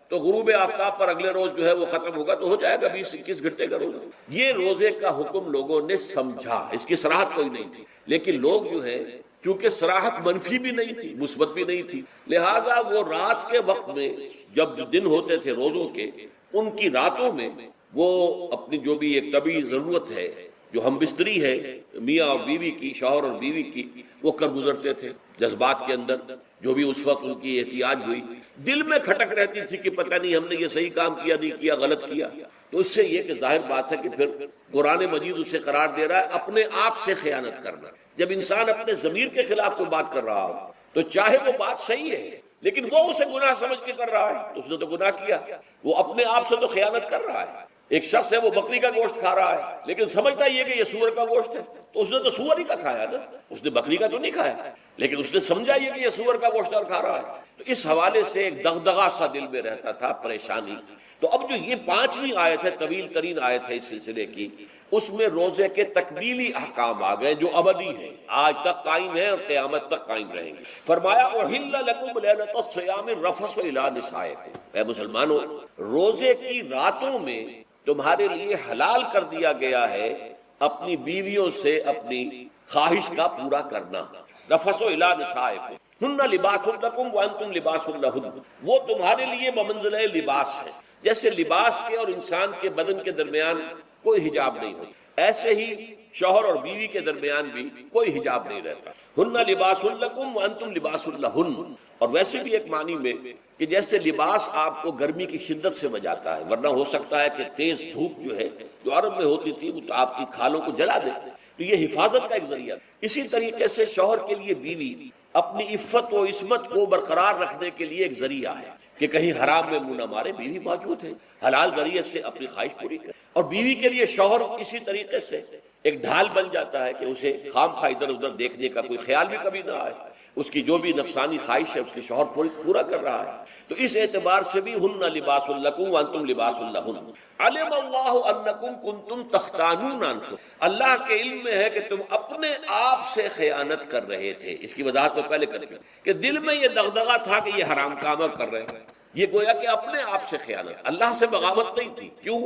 تو غروب آفتاب پر اگلے روز جو ہے وہ ختم ہوگا تو ہو جائے گا 20-21 گھنٹے کا روزہ۔ یہ روزے کا حکم لوگوں نے سمجھا، اس کی صراحت کوئی نہیں تھی، لیکن لوگ جو ہے چونکہ صراحت منفی بھی نہیں تھی مثبت بھی نہیں تھی، لہذا وہ رات کے وقت میں جب دن ہوتے تھے روزوں کے، ان کی راتوں میں وہ اپنی جو بھی ایک طبعی ضرورت ہے جو ہم بستری ہے میاں اور بیوی کی، شوہر اور بیوی کی، وہ کر گزرتے تھے۔ جذبات کے اندر جو بھی اس وقت ان کی احتیاج ہوئی، دل میں کھٹک رہتی تھی کہ پتہ نہیں ہم نے یہ صحیح کام کیا نہیں کیا، غلط کیا، تو اس سے یہ کہ ظاہر بات ہے کہ پھر قرآن مجید اسے قرار دے رہا ہے اپنے آپ سے خیانت کرنا۔ جب انسان اپنے ضمیر کے خلاف کوئی بات کر رہا ہو تو چاہے وہ بات صحیح ہے لیکن وہ اسے گناہ سمجھ کے کر رہا ہے تو اس نے تو گناہ کیا، وہ اپنے آپ سے تو خیانت کر رہا ہے۔ ایک شخص ہے وہ بکری کا گوشت کھا رہا ہے لیکن سمجھتا یہ کہ یہ سور کا گوشت ہے تو اس نے تو سور ہی کا کھایا نا، اس نے بکری کا تو نہیں کھایا، لیکن اس نے سمجھا یہ کہ یہ سور کا گوشت اور کھا رہا ہے۔ تو اس حوالے سے ایک دغدغہ سا دل میں رہتا تھا، پریشانی۔ تو اب جو یہ 5ویں آیت ہے، طویل ترین آیت ہے اس سلسلے کی، اس میں روزے کے تکمیلی احکام آ گئے جو ابدی ہیں، آج تک قائم ہیں اور قیامت تک قائم رہیں گے۔ فرمایا احل لکم لیلۃ الصیام الرفث الی نسائکم، اے مسلمانوں روزے کی راتوں میں تمہارے لیے حلال کر دیا گیا ہے اپنی بیویوں سے اپنی خواہش کا پورا کرنا۔ رفث الی نسائکم ہن لباس لکم وانتم لباس لہن، وہ تمہارے لیے بمنزلہ لباس ہے۔ جیسے لباس کے اور انسان کے بدن کے درمیان کوئی حجاب نہیں ہوتا، ایسے ہی شوہر اور بیوی کے درمیان بھی کوئی حجاب نہیں رہتا۔ ہن لباس لکم وانتم لباس لہن، اور ویسے بھی ایک معنی میں کہ جیسے لباس آپ کو گرمی کی شدت سے بچاتا ہے، ورنہ ہو سکتا ہے کہ تیز دھوپ جو ہے جو عرب میں ہوتی تھی وہ تو آپ کی کھالوں کو جلا دے، تو یہ حفاظت کا ایک ذریعہ۔ اسی طریقے سے شوہر کے لیے بیوی اپنی عفت و عصمت کو برقرار رکھنے کے لیے ایک ذریعہ ہے کہ کہیں حرام میں منہ نہ مارے، بیوی موجود ہے، حلال ذریعے سے اپنی خواہش پوری کرے۔ اور بیوی کے لیے شوہر اسی طریقے سے ایک ڈھال بن جاتا ہے کہ اسے خام خواہ ادھر ادھر دیکھنے کا کوئی خیال بھی کبھی نہ آئے، اس کی جو بھی نفسانی خواہش ہے اس کے شوہر پورا کر رہا ہے۔ تو اس اعتبار سے بھی ہن لباس لکم وانتم لباس لہن۔ علم اللہ انکم کنتم تختانون انفسکم، اللہ کے علم میں ہے کہ تم اپنے آپ سے خیانت کر رہے تھے۔ اس کی وضاحت تو پہلے کر چکے کہ دل میں یہ دغدغہ تھا کہ یہ حرام کام کر رہے ہیں، یہ گویا کہ اپنے آپ سے خیانت، اللہ سے بغاوت نہیں تھی۔ کیوں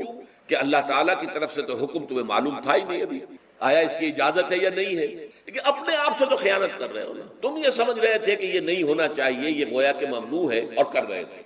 کہ اللہ تعالیٰ کی طرف سے تو حکم تمہیں معلوم تھا ہی نہیں ابھی، آیا اس کی اجازت ہے یا نہیں ہے، لیکن اپنے آپ سے تو خیانت کر رہے ہو نا۔ تم یہ سمجھ رہے تھے کہ یہ نہیں ہونا چاہیے، یہ گویا کہ ممنوع ہے، اور کر رہے تھے،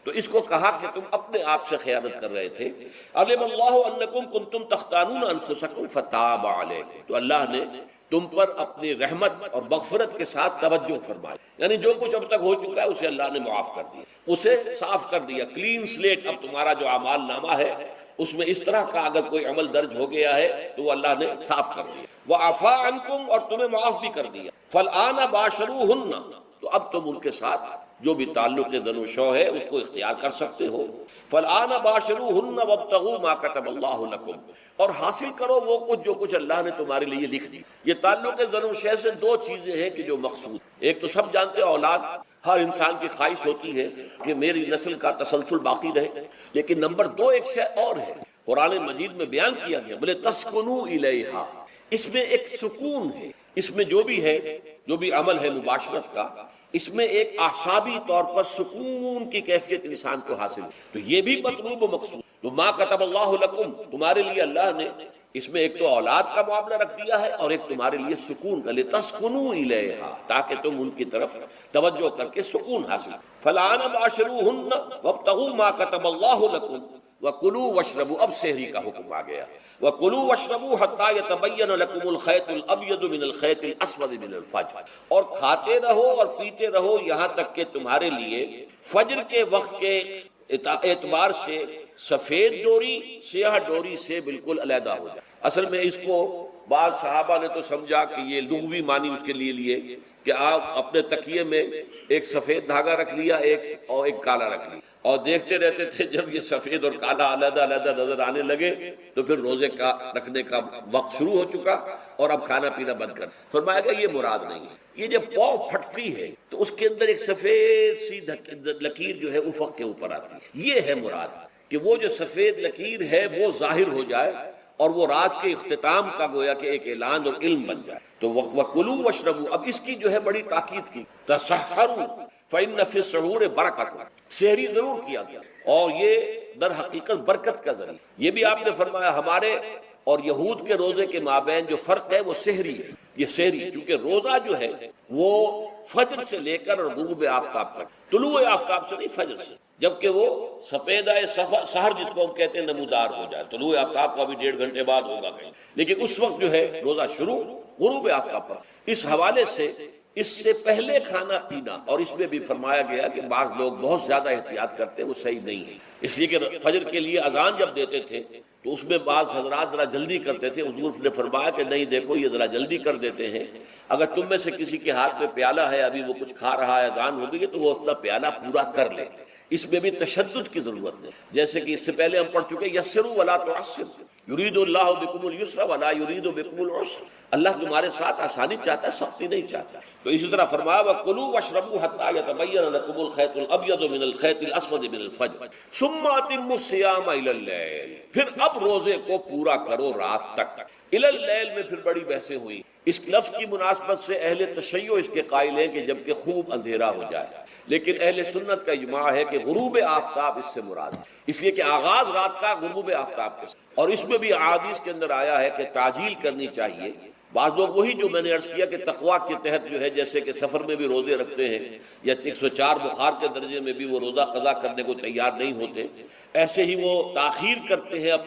تو اس کو کہا کہ تم اپنے آپ سے خیانت کر رہے تھے۔ علم اللہ انکم کنتم تختانون انفسکم فتاب علیکم، تو اللہ نے تم پر اپنی رحمت اور مغفرت کے ساتھ توجہ فرمائی، یعنی جو کچھ اب تک ہو چکا ہے اسے اللہ نے معاف کر دیا، اسے صاف کر دیا، کلین سلیٹ۔ اب تمہارا جو اعمال نامہ ہے اس میں اس طرح کا اگر کوئی عمل درج ہو گیا ہے تو وہ اللہ نے صاف کر دیا۔ وعفا عنکم، اور تمہیں معاف بھی کر دیا۔ فالآن باشروہن، تو اب تم ان کے ساتھ جو بھی تعلق زن و شو ہے اس کو اختیار کر سکتے ہو۔ فالآن باشروہن وابتغوا ما کتب اللہ لکم، اور حاصل کرو وہ کچھ جو کچھ اللہ نے تمہارے لیے لکھ دی۔ یہ تعلق زن و شے سے دو چیزیں ہیں کہ جو مقصود، ایک تو سب جانتے ہیں اولاد، ہر انسان کی خواہش ہوتی ہے کہ میری نسل کا تسلسل باقی رہے، لیکن نمبر دو ایک شے اور ہے قرآن مجید میں بیان کیا گیا، بولے تسکنوا الیہا، اس میں ایک سکون ہے، اس میں جو بھی ہے، جو بھی عمل ہے مباشرت کا، اس میں ایک اعصابی طور پر سکون کی کیفیت انسان کو حاصل ہے، تو یہ بھی مطلوب و مقصود۔ تو ما کتب اللہ لکم، تمہارے لیے اللہ نے اس میں ایک تو اولاد کا معاملہ رکھ دیا ہے اور ایک تمہارے لیے سکون کا، لتسکنوا الیہا، تاکہ تم ان کی طرف توجہ کر کے سکون حاصل کرو۔ فالآن باشروہن وابتغوا ما کتب اللہ لکم وَكُلُوا وَاشْرَبُوا، اب سحری کا حکم آ گیا، وَكُلُوا وَاشْرَبُوا حَتَّى يَتَبَيَّنَ لَكُمُ الْخَيْطُ الْأَبْيَضُ مِنَ الْخَيْطِ الْأَسْوَدِ مِنَ الْفَجْرِ، اور کھاتے رہو اور پیتے رہو یہاں تک کہ تمہارے لیے فجر کے وقت کے اعتبار سے سفید ڈوری سیاہ ڈوری سے بالکل علیحدہ ہو جائے۔ اصل میں اس کو بعض صحابہ نے تو سمجھا کہ یہ لغوی معنی اس کے لیے کہ آپ اپنے تکیے میں ایک سفید دھاگا رکھ لیا اور ایک کالا رکھ لیا، اور دیکھتے رہتے تھے جب یہ سفید اور کالا علیحدہ علیحدہ نظر آنے لگے تو پھر روزے کا رکھنے کا وقت شروع ہو چکا اور اب کھانا پینا بند کر۔ فرمایا گیا یہ مراد نہیں ہے، یہ جب پاؤں پھٹتی ہے تو اس کے اندر ایک سفید سی لکیر جو ہے افق کے اوپر آتی ہے، یہ ہے مراد کہ وہ جو سفید لکیر ہے وہ ظاہر ہو جائے اور وہ رات کے اختتام کا گویا کہ ایک اعلان اور علم بن جائے۔ تو وَكُلُوا وَاشْرَبُوا، اب اس کی جو ہے بڑی تاکید کی، تَسَحَّرُوا فَإِنَّ فِي السَّحُورِ بَرَكَةٌ، سحری ضرور کیا گیا اور یہ در حقیقت برکت کا ذریعہ۔ یہ بھی آپ نے فرمایا ہمارے اور یہود کے روزے کے مابین جو فرق ہے وہ سحری ہے، یہ سحری، کیونکہ روزہ جو ہے وہ فجر سے لے کر اور غروب آفتاب تک، طلوع آفتاب سے نہیں فجر سے، جبکہ وہ سفیدہ سحر جس کو ہم کہتے ہیں نمودار ہو جائے، طلوع آفتاب کو ابھی 1.5 گھنٹے بعد ہوگا کہیں، لیکن اس وقت جو ہے روزہ شروع غروب آفتاب پر۔ اس حوالے سے اس سے پہلے کھانا پینا، اور اس میں بھی فرمایا گیا کہ بعض لوگ بہت زیادہ احتیاط کرتے ہیں، وہ صحیح نہیں ہے، اس لیے کہ فجر کے لیے اذان جب دیتے تھے تو اس میں بعض حضرات ذرا جلدی کرتے تھے، حضور نے فرمایا کہ نہیں دیکھو یہ ذرا جلدی کر دیتے ہیں، اگر تم میں سے کسی کے ہاتھ میں پیالہ ہے ابھی وہ کچھ کھا رہا ہے اذان ہو گئی ہے تو وہ اپنا پیالہ پورا کر لے۔ اس میں بھی تشدد کی ضرورت ہے، جیسے کہ اس سے پہلے ہم پڑھ چکے یسروا ولا تعسروا یرید اللہ بکم اليسر ولا یرید بکم العسر، اللہ تمہارے ساتھ آسانی چاہتا ہے، سختی نہیں چاہتا۔ تو اسی طرح فرمایا وَكُلُوا وَاشْرَبُوا حَتَّى يَتَبَيَّنَ لَكُمُ الْخَيْطُ الْأَبْيَضُ مِنَ الْخَيْطِ الْأَسْوَدِ مِنَ الْفَجْرِ ثم اتموا الصیام الی اللیل، پھر اب روزے کو پورا کرو رات تک۔ الی اللیل میں پھر بڑی بحثیں ہوئی، اس لفظ کی مناسبت سے اہل تشیع اس کے قائل ہیں کہ جبکہ خوب اندھیرا ہو جائے، لیکن اہل سنت کا اجماع ہے کہ غروب آفتاب اس سے مراد ہے، اس لیے کہ آغاز رات کا غروب آفتاب کے ساتھ، اور اس میں بھی احادیث کے اندر آیا ہے کہ تعجیل کرنی چاہیے۔ بعض لوگ وہی جو میں نے عرض کیا کہ تقویٰ کے تحت جو ہے جیسے کہ سفر میں بھی روزے رکھتے ہیں یا 104 بخار کے درجے میں بھی وہ روزہ قضا کرنے کو تیار نہیں ہوتے، ایسے ہی وہ تاخیر کرتے ہیں